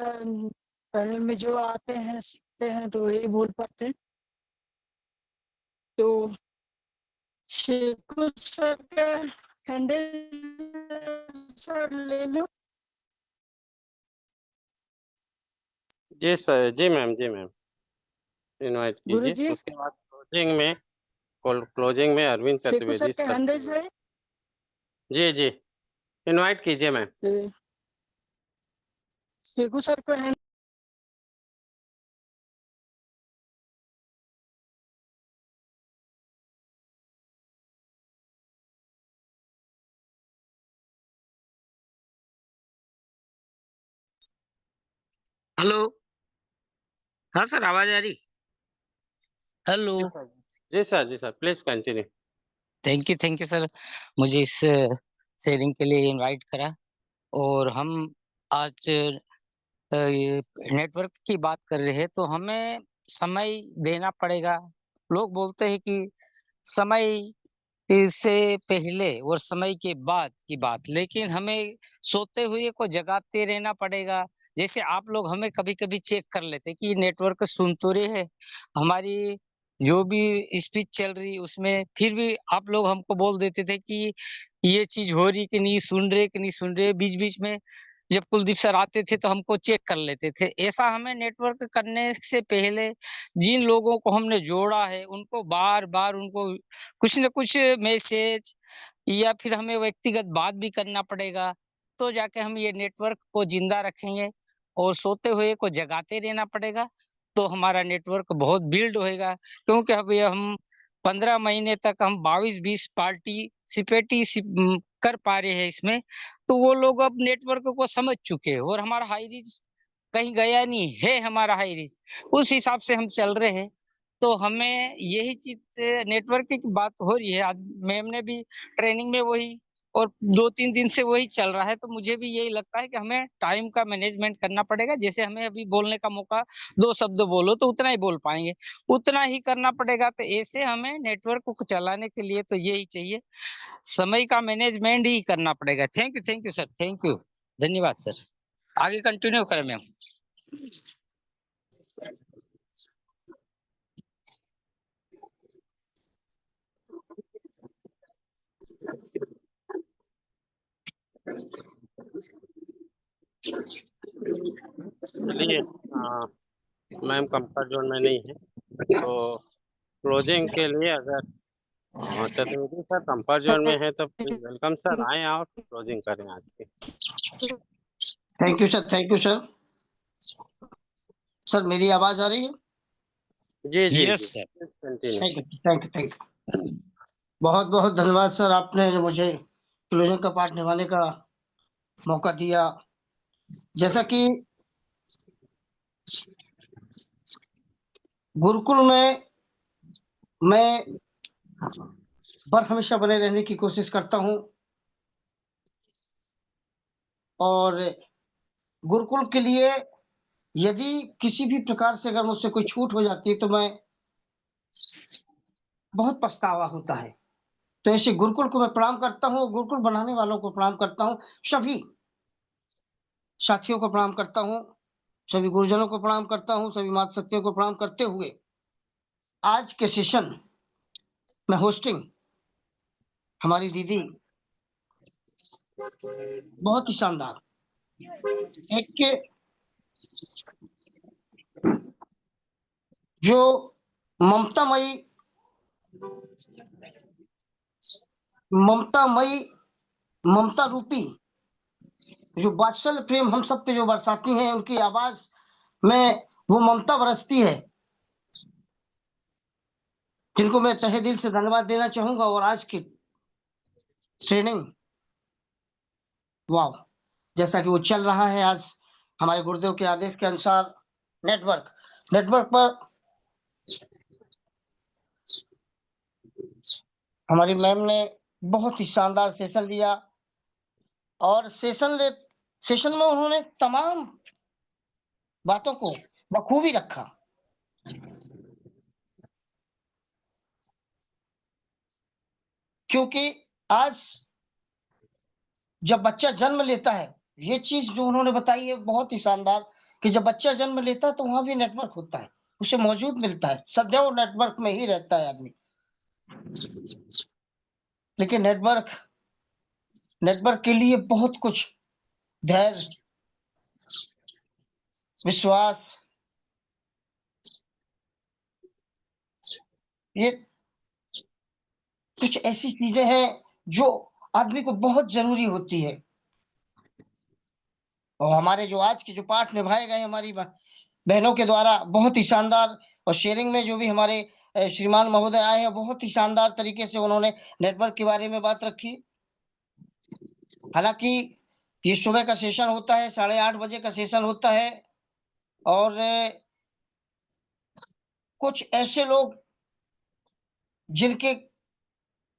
पैनल में जो आते हैं सीखते हैं तो वही बोल पाते हैं। तो शेखू सर का हैंडल सर ले लो। जी सर, जी मैम, जी मैम, इनवाइट कीजिए। गुरुजी, उसके बाद क्लोजिंग में अरविंद शेखू सर चतुर्वेदी का सर हैंडल को- है। जी जी, इनवाइट कीजिए मैम। शेखू सर को हैंडल। हेलो। हाँ सर, आवाज आ रही? हेलो। जी सर, जी सर, जी sir, please continue. Thank you sir, मुझे इस शेयरिंग के लिए इनवाइट करा। और हम आज ये नेटवर्क की बात कर रहे हैं तो हमें समय देना पड़ेगा। लोग बोलते हैं कि समय इससे पहले और समय के बाद की बात, लेकिन हमें सोते हुए को जगाते रहना पड़ेगा। जैसे आप लोग हमें कभी कभी चेक कर लेते कि नेटवर्क सुन तो रहे है हमारी जो भी स्पीच चल रही उसमें, फिर भी आप लोग हमको बोल देते थे कि ये चीज हो रही कि नहीं सुन रहे, कि नहीं सुन रहे। बीच बीच में जब कुलदीप सर आते थे तो हमको चेक कर लेते थे। ऐसा हमें नेटवर्क करने से पहले जिन लोगों को हमने जोड़ा है उनको बार बार उनको कुछ न कुछ मैसेज या फिर हमें व्यक्तिगत बात भी करना पड़ेगा, तो जाके हम ये नेटवर्क को जिंदा रखेंगे। और सोते हुए को जगाते रहना पड़ेगा, तो हमारा नेटवर्क बहुत बिल्ड होएगा। क्योंकि अब ये हम 15 महीने तक हम 22-20 कर पा रहे हैं इसमें, तो वो लोग अब नेटवर्क को समझ चुके हैं और हमारा हाई रीच कहीं गया नहीं है, हमारा हाई रीच उस हिसाब से हम चल रहे हैं। तो हमें यही चीज नेटवर्क की बात हो रही है, आज मैम ने भी ट्रेनिंग में वही और 2-3 दिन से वही चल रहा है। तो मुझे भी यही लगता है कि हमें टाइम का मैनेजमेंट करना पड़ेगा। जैसे हमें अभी बोलने का मौका 2 शब्द बोलो तो उतना ही बोल पाएंगे, उतना ही करना पड़ेगा। तो ऐसे हमें नेटवर्क को चलाने के लिए तो यही चाहिए, समय का मैनेजमेंट ही करना पड़ेगा। Thank you sir, thank you, धन्यवाद सर। आगे कंटिन्यू करें मैम। चलिए, मैम कंफर्ट जोन में नहीं है, तो क्लोजिंग के लिए अगर चतुर्वेदी सर कंफर्ट जोन में है तो प्लीज वेलकम सर, आए और क्लोजिंग करें आज की। Thank you sir, thank you sir. Sir मेरी आवाज आ रही है? जी जी यस जी, sir. Continue. Thank you, thank you, thank you. बहुत बहुत धन्यवाद सर, आपने जो मुझे क्लोजिंग का पार्ट निभाने का मौका दिया। जैसा कि गुरुकुल में मैं हमेशा बने रहने की कोशिश करता हूँ, और गुरुकुल के लिए यदि किसी भी प्रकार से अगर मुझसे कोई छूट हो जाती है तो मैं बहुत पछतावा होता है। तो ऐसे गुरुकुल को मैं प्रणाम करता हूँ, गुरुकुल बनाने वालों को प्रणाम करता हूँ, सभी साथियों को प्रणाम करता हूँ, सभी गुरुजनों को प्रणाम करता हूँ, सभी मातृशक्तियों को प्रणाम करते हुए आज के सेशन में होस्टिंग हमारी दीदी बहुत ही शानदार। एक जो ममतामयी ममता रूपी जो वात्सल्य प्रेम हम सब पे जो बरसाती हैं, उनकी आवाज में वो ममता बरसती है, जिनको मैं तहे दिल से धन्यवाद देना चाहूंगा। और आज की ट्रेनिंग वाह, जैसा कि वो चल रहा है आज हमारे गुरुदेव के आदेश के अनुसार नेटवर्क पर हमारी मैम ने बहुत ही शानदार सेशन लिया, और सेशन में उन्होंने तमाम बातों को बखूबी रखा। क्योंकि आज जब बच्चा जन्म लेता है, ये चीज जो उन्होंने बताई है बहुत ही शानदार, कि जब बच्चा जन्म लेता है तो वहां भी नेटवर्क होता है, उसे मौजूद मिलता है, सदैव नेटवर्क में ही रहता है आदमी। लेकिन नेटवर्क के लिए बहुत कुछ धैर्य, विश्वास, ये कुछ ऐसी चीजें हैं जो आदमी को बहुत जरूरी होती है। और हमारे जो आज के जो पाठ निभाए गए हमारी बहनों के द्वारा बहुत ही शानदार, और शेयरिंग में जो भी हमारे श्रीमान महोदय आए हैं, बहुत ही शानदार तरीके से उन्होंने नेटवर्क के बारे में बात रखी। हालांकि ये सुबह का सेशन होता है, 8:30 बजे का सेशन होता है, और कुछ ऐसे लोग जिनके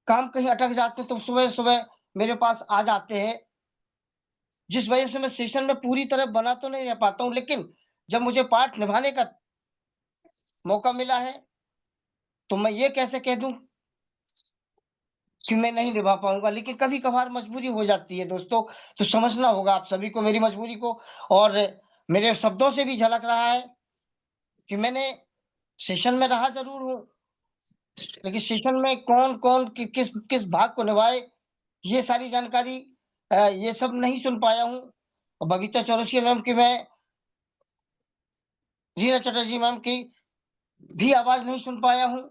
काम कहीं अटक जाते तो सुबह सुबह मेरे पास आ जाते हैं, जिस वजह से मैं सेशन में पूरी तरह बना तो नहीं रह पाता हूँ। लेकिन जब मुझे पाठ निभाने का मौका मिला है तो मैं ये कैसे कह दूं कि मैं नहीं निभा पाऊंगा। लेकिन कभी कभार मजबूरी हो जाती है दोस्तों, तो समझना होगा आप सभी को मेरी मजबूरी को। और मेरे शब्दों से भी झलक रहा है कि मैंने सेशन में रहा जरूर हूँ, लेकिन सेशन में कौन कौन किस किस भाग को निभाए, ये सारी जानकारी ये सब नहीं सुन पाया हूँ। और बबीता चौरसिया मैम की मैं रीना चटर्जी मैम की भी आवाज नहीं सुन पाया हूँ।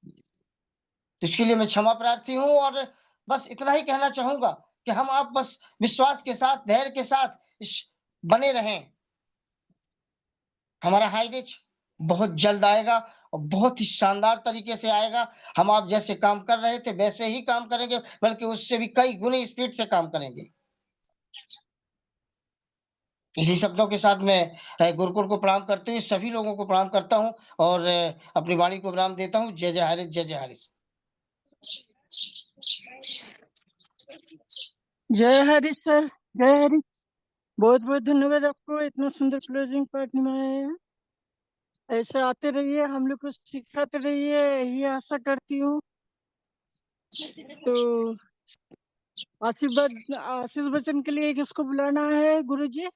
तो इसके लिए मैं क्षमा प्रार्थी हूँ और बस इतना ही कहना चाहूँगा कि हम आप बस विश्वास के साथ, धैर्य के साथ इस बने रहें। हमारा हाई रिच बहुत जल्द आएगा और बहुत ही शानदार तरीके से आएगा। हम आप जैसे काम कर रहे थे वैसे ही काम करेंगे, बल्कि उससे भी कई गुने स्पीड से काम करेंगे। इसी शब्दों के साथ मैं गुरुकुल को प्रणाम करते हुए सभी लोगों को प्रणाम करता हूँ और अपनी वाणी को विराम देता हूँ। जय जय हरिश, जय जय हरिश। जय हरीश सर, जय हरीश। बहुत बहुत धन्यवाद आपको, इतना सुंदर क्लोजिंग पार्ट निभाया है। ऐसे आते रहिए, हम लोग को सिखाते रहिए, यही आशा करती हूँ। तो आशीष बच्चन के लिए किसको बुलाना है गुरुजी?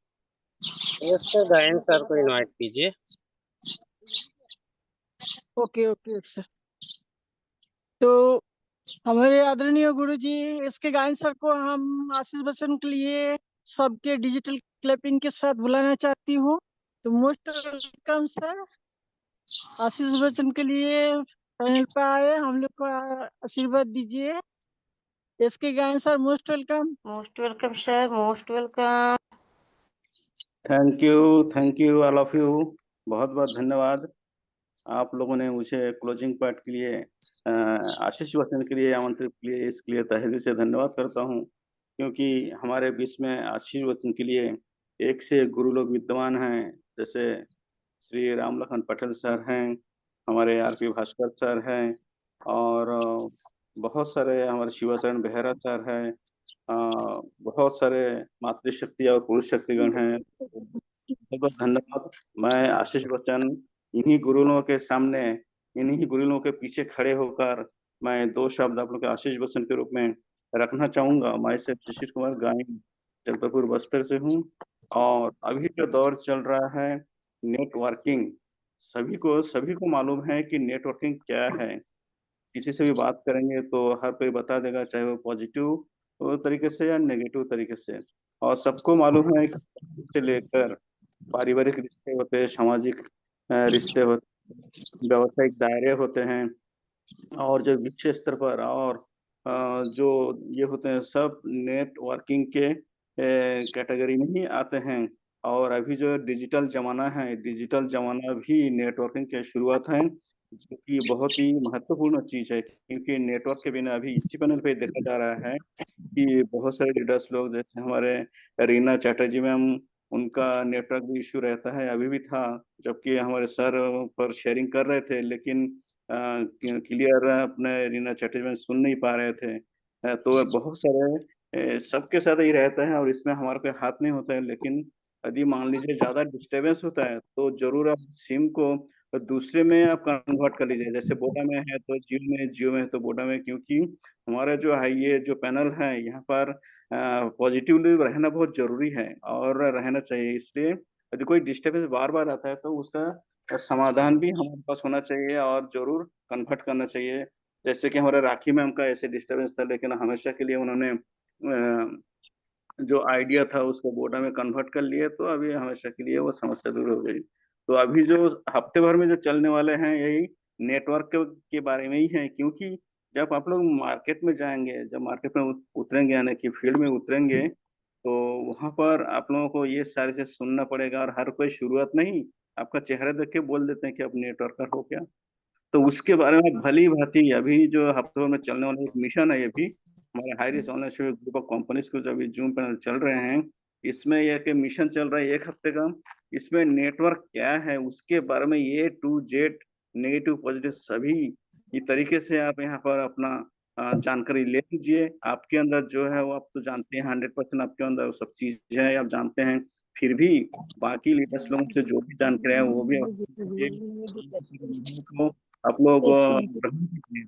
इसको गायन सर को इनवाइट कीजिए। Okay okay sir. तो हमारे आदरणीय गुरुजी, इसके गायन सर को हम आशीष बच्चन के लिए सबके डिजिटल क्लैपिंग के साथ बुलाना चाहती हूँ। तो मोस्ट वेलकम सर, आशीष बच्चन के लिए पैनल पे आए, हम लोग को आशीर्वाद दीजिए। इसके गायन sir most welcome. Most welcome sir, most welcome. Thank you all of you. बहुत बहुत धन्यवाद। आप लोगों ने मुझे क्लोजिंग पार्ट के लिए आशीष बच्चन के लिए आमंत्रित किए, इसके लिए तहे दिल से धन्यवाद करता हूं, क्योंकि हमारे बीच में आशीष बच्चन के लिए एक से एक गुरु लोग विद्यमान हैं। जैसे श्री राम लखन पटेल सर हैं, हमारे आर.पी. भास्कर सर हैं, और बहुत सारे हमारे शिवाचरण बेहरा सर हैं, बहुत सारे मातृशक्ति और पुरुष शक्तिगण हैं। बहुत बहुत धन्यवाद। मैं आशीष बच्चन इन्हीं गुरुओं के सामने, इन्हीं गुरुओं के पीछे खड़े होकर मैं दो शब्द आप लोग के आशीष बच्चन के रूप में रखना चाहूंगा। मैं से शिशिर कुमार गायन जगदलपुर बस्तर से हूँ, और अभी जो दौर चल रहा है नेटवर्किंग, सभी को मालूम है कि नेटवर्किंग क्या है। किसी से भी बात करेंगे तो हर कोई बता देगा, चाहे वो पॉजिटिव तरीके से या नेगेटिव तरीके से। और सबको मालूम है कि से लेकर पारिवारिक रिश्ते होते हैं, सामाजिक रिश्ते होते हैं, व्यावसायिक दायरे होते हैं, और जो विश्व स्तर पर और जो ये होते हैं, सब नेटवर्किंग के कैटेगरी में ही आते हैं। और अभी जो डिजिटल जमाना है, डिजिटल जमाना भी नेटवर्किंग की शुरुआत है, जो कि बहुत ही महत्वपूर्ण चीज है। क्योंकि नेटवर्क के बिना अभी इसी पैनल पे देखा जा रहा है कि बहुत सारे लीडर्स लोग, जैसे हमारे रीना चैटर्जी मैम, उनका नेटवर्क भी इशू रहता है, अभी भी था, जबकि हमारे सर पर शेयरिंग कर रहे थे, लेकिन क्लियर अपने रीना चैटर्जी मैम सुन नहीं पा रहे थे। तो बहुत सारे सबके साथ ही रहता है, और इसमें हमारा कोई हाथ नहीं होता है। लेकिन यदि मान लीजिए ज्यादा डिस्टरबेंस होता है तो जरूर आप सिम को दूसरे में आप कन्वर्ट कर लीजिए। जैसे बोडा में है तो जियो में, जियो में है तो बोडा में, क्योंकि हमारा जो है ये जो पैनल है यहाँ पर पॉजिटिवली रहना बहुत जरूरी है और रहना चाहिए। इसलिए यदि कोई डिस्टर्बेंस बार बार आता है तो उसका समाधान भी हमारे पास होना चाहिए और जरूर कन्वर्ट करना चाहिए। जैसे कि हमारे राखी मैम का ऐसे डिस्टर्बेंस था, लेकिन हमेशा के लिए उन्होंने जो आइडिया था उसको बोडा में कन्वर्ट कर लिए, तो अभी हमेशा के लिए वो समस्या दूर हो गई। तो अभी जो हफ्ते भर में जो चलने वाले हैं यही नेटवर्क के बारे में ही है। क्योंकि जब आप लोग मार्केट में जाएंगे, जब मार्केट में उतरेंगे, यानी कि फील्ड में उतरेंगे, तो वहां पर आप लोगों को ये सारी चीज सुनना पड़ेगा, और हर कोई शुरुआत नहीं आपका चेहरा देख के बोल देते हैं कि आप नेटवर्कर हो क्या। तो उसके बारे में भली भांति अभी जो हफ्ते भर में चलने वाला एक मिशन है, ये भी हमारे high risk online group of companies को जो अभी जूम पैनल चल रहे हैं, इसमें यह कि मिशन चल रहा है एक हफ्ते का। इसमें नेटवर्क क्या है उसके बारे में A to Z, negative positive सभी ये तरीके से आप यहाँ पर अपना जानकारी ले लीजिए। आपके अंदर जो है वो आप तो जानते हैं, 100% आपके अंदर वो सब चीजें हैं, आप जानते हैं। फिर भी बाकी लीडर्स लोगों से जो भी जानकारी है वो भी आप लोग ग्रहण कीजिए,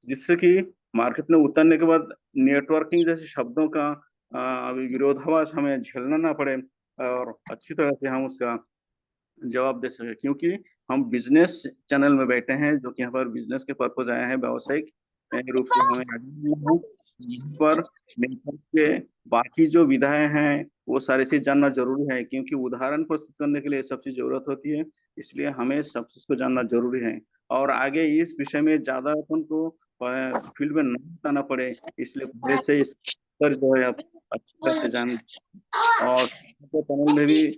जिससे कि मार्केट में उतरने के बाद नेटवर्किंग जैसे शब्दों का विरोधाभास हमें झेलना ना पड़े, और अच्छी तरह से हम उसका जवाब दे सके। क्योंकि हम बिजनेस चैनल में बैठे हैं, जो कि यहाँ पर बिजनेस के पर्पज आए हैं, व्यावसायिक रूप से हमें आगे बढ़ना है। यहाँ पर नेटवर्क के बाकी जो विधाएं हैं वो सारी चीज जानना जरूरी है, क्योंकि उदाहरण प्रस्तुत करने के लिए सब चीज जरूरत होती है, इसलिए हमें सब चीज को जानना जरूरी है। और आगे इस विषय में ज्यादा अपन को फील्ड में नहीं बताना पड़े, इसलिए पहले से इस पर जो है आप अच्छी तरह से जान। और तो पैनल में भी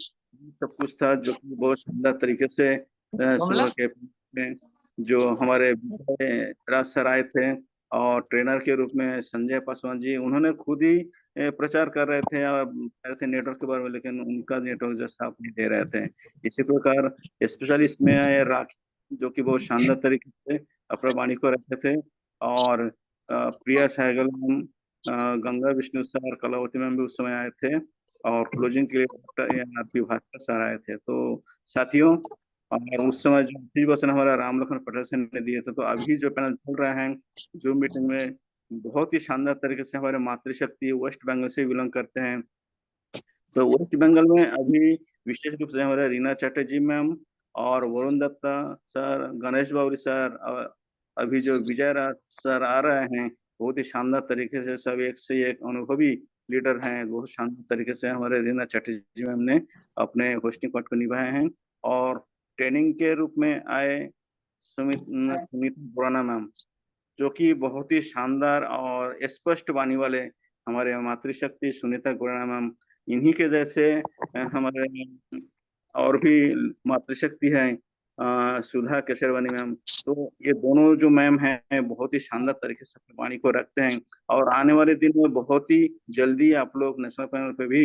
सब कुछ था जो कि बहुत शानदार तरीके से सुबह के में जो हमारे विजय राज सर आए थे, और ट्रेनर के रूप में संजय पासवान जी, उन्होंने खुद ही प्रचार कर रहे थे और कह रहे थे नेटवर्क के बारे में, लेकिन उनका नेटवर्क जैसा आप नहीं दे रहे थे। इसी प्रकार स्पेशली इसमें आए राखी, जो कि बहुत शानदार तरीके से अपना वाणी को रखे थे। और Priya Sehgal ma'am, Ganga Vishnu sir, Kalavati ma'am भी उस समय आए थे। और क्लोजिंग के लिए डॉक्टर आरपी भास्कर सर आए थे। तो साथियों, और उस समय जो चीज वचन हमारा राम लखन पटेल सर ने दिए थे, तो अभी जो पैनल चल रहा है जूम मीटिंग में, बहुत ही शानदार तरीके से हमारे मातृशक्ति वेस्ट बंगाल से बिलोंग करते हैं। तो वेस्ट बंगाल में अभी विशेष रूप से हमारे रीना चैटर्जी मैम और वरुण दत्ता सर, गणेश बावरी सर, अभी जो विजय राज सर आ रहे हैं, बहुत ही शानदार तरीके से सब एक से एक अनुभवी लीडर हैं। बहुत शानदार तरीके से हमारे रीना चैटर्जी मैम ने अपने होस्टिंग पार्ट को निभाए हैं। और ट्रेनिंग के रूप में आए सुनीता बुराना मैम, जो कि बहुत ही शानदार और स्पष्ट वाणी वाले हमारे मातृशक्ति सुनीता गुराना मैम, इन्हीं के जैसे हमारे और भी मातृशक्ति है सुधा केसरवानी मैम। तो ये दोनों जो मैम हैं बहुत ही शानदार तरीके से अपनी वाणी को रखते हैं, और आने वाले दिन में बहुत ही जल्दी आप लोग नेशनल पैनल पे भी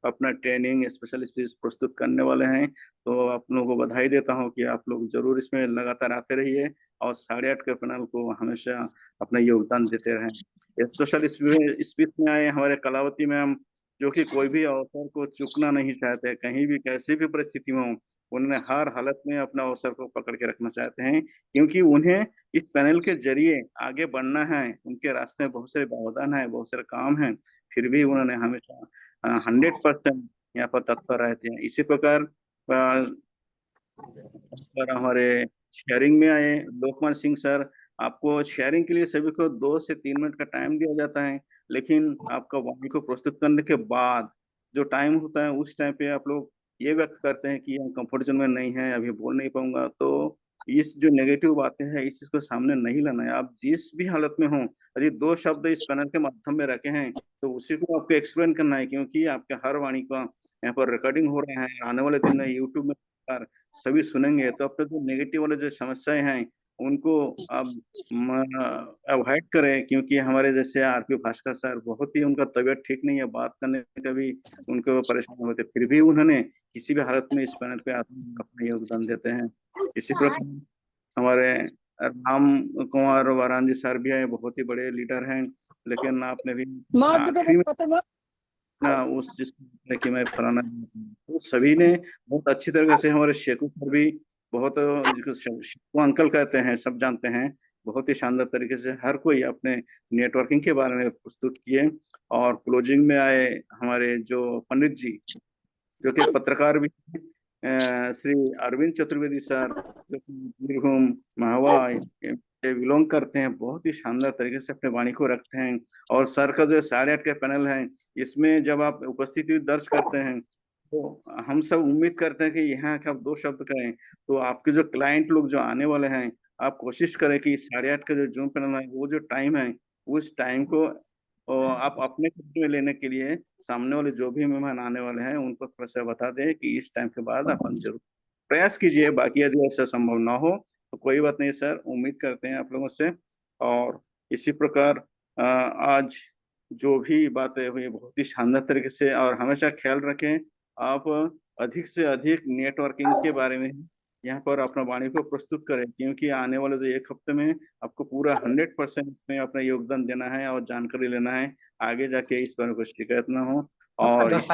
अपना ट्रेनिंग स्पेशल स्पीच प्रस्तुत करने वाले हैं। तो आप लोगों को बधाई देता हूँ कि आप लोग जरूर इसमें लगातार आते रहिए, और 8:30 के पैनल को हमेशा अपना योगदान देते रहें। स्पेशल स्पीच में आए हमारे कलावती मैम, जो कि कोई भी अवसर को चूकना नहीं चाहते, कहीं भी कैसी भी परिस्थिति में हो, उन्होंने हर हालत में अपना अवसर को पकड़ के रखना चाहते हैं, क्योंकि उन्हें इस पैनल के जरिए आगे बढ़ना है। उनके रास्ते में बहुत सारे व्यवधान है, बहुत सारे काम है, फिर भी उन्होंने हमेशा 100% यहाँ पर तत्पर रहते हैं। इसी प्रकार और हमारे शेयरिंग में आए लोकमान सिंह सर, आपको शेयरिंग के लिए सभी को 2 से 3 मिनट का टाइम दिया जाता है, लेकिन आपका वाणी को प्रस्तुत करने के बाद जो टाइम होता है उस टाइम पे आप लोग ये व्यक्त करते हैं कि हम कंफर्ट जोन में नहीं है, अभी बोल नहीं पाऊंगा। तो इस जो नेगेटिव बातें हैं इस चीज को सामने नहीं लाना है। आप जिस भी हालत में हो, यदि 2 शब्द इस पैनल के माध्यम में रखे हैं तो उसी को आपको एक्सप्लेन करना है, क्योंकि आपके हर वाणी का यहाँ पर रिकॉर्डिंग हो रहा है, आने वाले दिन में यूट्यूब में सभी सुनेंगे। तो अपने जो नेगेटिव वाले जो समस्याएं हैं उनको आप अवॉइड करें, क्योंकि हमारे जैसे आरपी भास्कर सर, बहुत ही उनका तबीयत ठीक नहीं है, बात करने का भी उनको परेशान होते, फिर भी उन्होंने किसी भी हालत में इस पैनल पे आते हैं, अपना योगदान देते हैं। इसी प्रकार हमारे राम कुमार वाराणसी सर भी है, बहुत ही बड़े लीडर हैं, लेकिन आपने भी आखिरी में ना उस जिस कि मैं फलाना, तो सभी ने बहुत अच्छी तरह से, हमारे शेखू सर भी बहुत, जिसको शेखू अंकल कहते हैं, सब जानते हैं, बहुत ही शानदार तरीके से हर कोई अपने नेटवर्किंग के बारे में प्रस्तुत किए। और क्लोजिंग में आए हमारे जो पंडित जी, जो कि पत्रकार भी श्री अरविंद चतुर्वेदी सर, जो कि बीरभूम महवा से बिलोंग करते हैं, बहुत ही शानदार तरीके से अपने वाणी को रखते हैं। और सर का जो 8:30 का पैनल है, इसमें जब आप उपस्थिति दर्ज करते हैं तो हम सब उम्मीद करते हैं कि यहाँ के आप 2 शब्द कहें, तो आपके जो क्लाइंट लोग जो आने वाले हैं, आप कोशिश करें कि 8:30 का जो जूम पैनल है, वो जो टाइम है उस टाइम को आप अपने कब्जे में लेने के लिए सामने वाले जो भी मेहमान आने वाले हैं उनको थोड़ा सा बता दें कि इस टाइम के बाद अपन जरूर प्रयास कीजिए। बाकी यदि ऐसा संभव ना हो तो कोई बात नहीं सर, उम्मीद करते हैं आप लोगों से। और इसी प्रकार आज जो भी बातें हुई बहुत ही शानदार तरीके से, और हमेशा ख्याल रखें आप अधिक से अधिक नेटवर्किंग के बारे में यहाँ पर अपना वाणी को प्रस्तुत करें, क्योंकि आने वाले जो 1 हफ्ते में आपको पूरा 100% इसमें अपना योगदान देना है और जानकारी लेना है, आगे जाके इस बारे में कोई शिकायत ना हो। और इस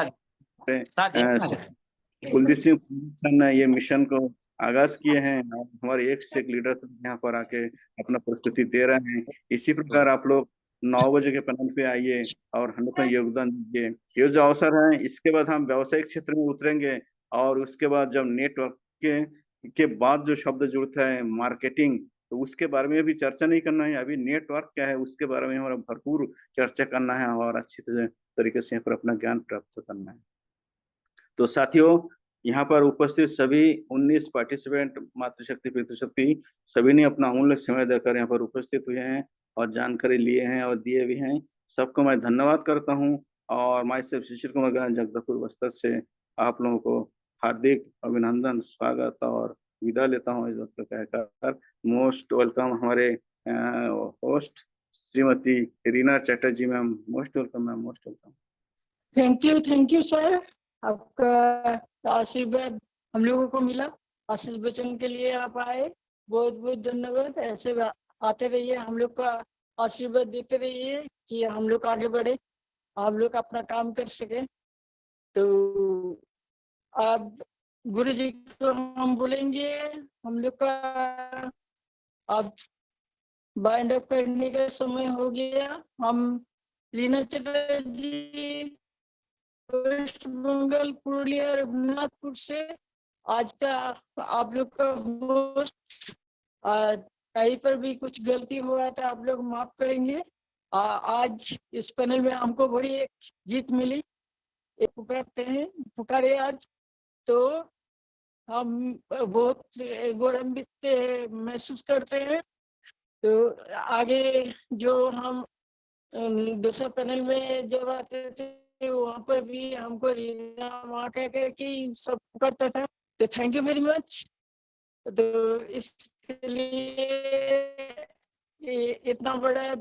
कुलदीप सिंह सर ने ये मिशन को आगाज किए हैं, और हमारे एक से एक लीडर यहाँ पर आके अपना प्रस्तुति दे रहे हैं। इसी प्रकार आप लोग 9 बजे के पैनल पे आइए और हमें अपना योगदान दीजिए। ये जो अवसर है, इसके बाद हम व्यावसायिक क्षेत्र में उतरेंगे, और उसके बाद जब नेटवर्क के बाद जो शब्द जुड़ता है मार्केटिंग, तो उसके बारे में भी चर्चा नहीं करना है। अभी नेटवर्क क्या है उसके बारे में हमारा भरपूर चर्चा करना है और अच्छी तरीके से यहाँ पर अपना ज्ञान प्राप्त करना है। तो साथियों, यहाँ पर उपस्थित सभी 19 पार्टिसिपेंट मातृशक्ति पितृशक्ति सभी ने अपना अमूल्य समय देकर यहाँ पर उपस्थित हुए हैं और जानकारी लिए हैं और दिए भी हैं। सबको मैं धन्यवाद करता हूँ और माई सेल्फ शिशिर कुमार गांधी, जगदलपुर बस्तर से आप लोगों को हार्दिक अभिनंदन, स्वागत और विदा लेता हूँ इस वक्त कहकर। मोस्ट वेलकम हमारे host Shrimati Reena Chatterjee ma'am, most welcome ma'am, most welcome. Thank you sir, आपका आशीर्वाद हम लोगों को मिला, आशीर्वचन के लिए आप आए, बहुत बहुत धन्यवाद। ऐसे आते रहिए, हम लोग का आशीर्वाद देते रहिए कि हम लोग आगे बढ़े, आप लोग अपना काम कर सके। तो अब गुरु जी को हम बोलेंगे, हम लोग का अब बाइंड अप करने का समय हो गया। हम रीना चटर्जी, वेस्ट बंगाल, पुरुलिया, रघुनाथपुर से आज का आप लोग का होस्ट। कहीं पर भी कुछ गलती हुआ तो आप लोग माफ करेंगे। आज इस पैनल में हमको बड़ी एक जीत मिली, एक पुकारे आज, तो हम बहुत गौरवान्वित महसूस करते हैं। तो आगे जो हम दूसरा पैनल में जब आते थे वहाँ पर भी हमको रीना माँ कह के सब करता था। तो थैंक यू वेरी मच। तो इसके लिए इतना बड़ा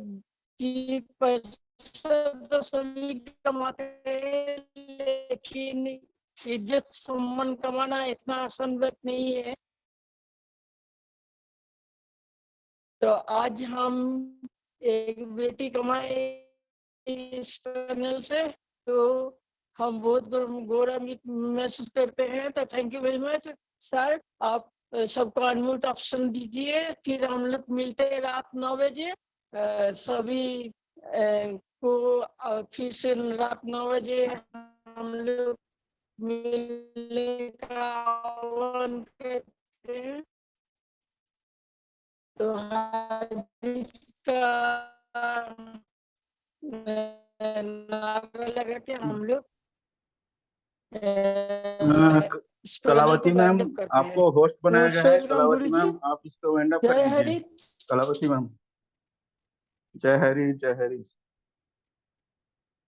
जीत तो सभी कमाते हैं, लेकिन इज्जत सम्मान कमाना इतना आसान बात नहीं है। तो आज हम एक बेटी कमाए इस पैनल से, तो हम बहुत गौरवान्वित महसूस करते हैं। तो thank you very much sir. आप सबको अनम्यूट ऑप्शन दीजिए, फिर हम लोग मिलते हैं रात 9 बजे। सभी को फिर से रात 9 बजे हम लोग मिलने का आह्वान करते हैं। तो नारा लगा के हम लोग कलावती मैम, आपको होस्ट बनाया गया है। कलावती गुरुजी, मैम, आप इसको एंड अप कर जय दीजिए। हरि। कलावती मैम, जय हरि, जय हरि।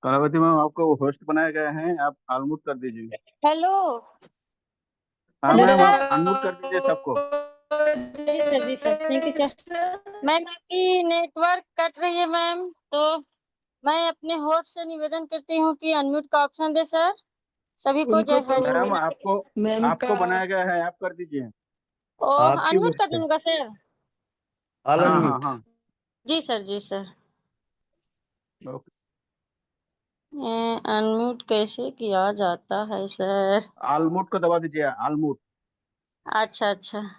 कलावती मैम, आपको होस्ट बनाया गया है, आप अनम्यूट कर दीजिए। हेलो। हाँ हेलो मैम, सर। आप अनम्यूट कर दीजिए सबको। जी sir, thank you sir. Ma'am आपकी नेटवर्क कट रही है मैम, तो मैं अपने होस्ट से निवेदन करती हूँ कि अनम्यूट का ऑप्शन दे सर। सभी को जय हरि। मैम, मैम आपको बनाया गया है, आप कर दीजिए। ओह, आपकी अनम्यूट कर होस्ट है, दूंगा सर। ऑल हाँ हाँ अनम्यूट। हाँ, जी सर, जी सर। ओके। अनम्यूट कैसे किया जाता है सर? अनम्यूट को दबा दीजिए, अनम्यूट। अच्छा अच्छा।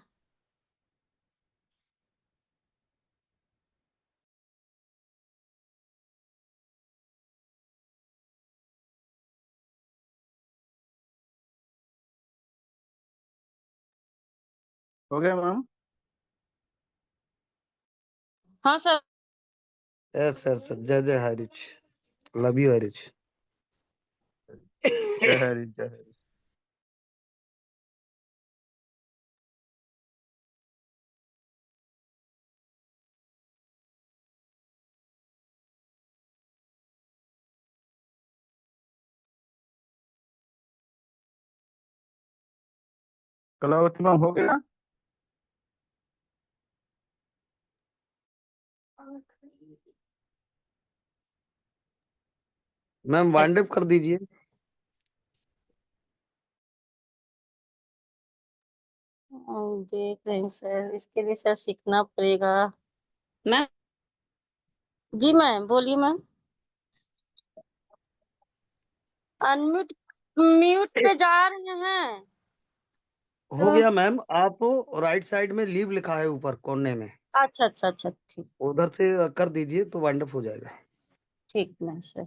हो गया मैम? हाँ सर। यस यस, जय जय हरिच, लव यू हरिच। जय हरि, जय हरि। कलावती मैम, हो गया? मैम वाइंड अप कर दीजिए। देख रहे हैं सर, इसके लिए सर सीखना पड़ेगा। मैम जी मैम, बोलिए मैम। अनम्यूट म्यूट पे जा रहे हैं हो तो। गया मैम, आप राइट साइड में लीव लिखा है ऊपर कोने में, अच्छा अच्छा अच्छा, ठीक उधर से कर दीजिए तो वाइंड अप हो जाएगा। ठीक मैम सर।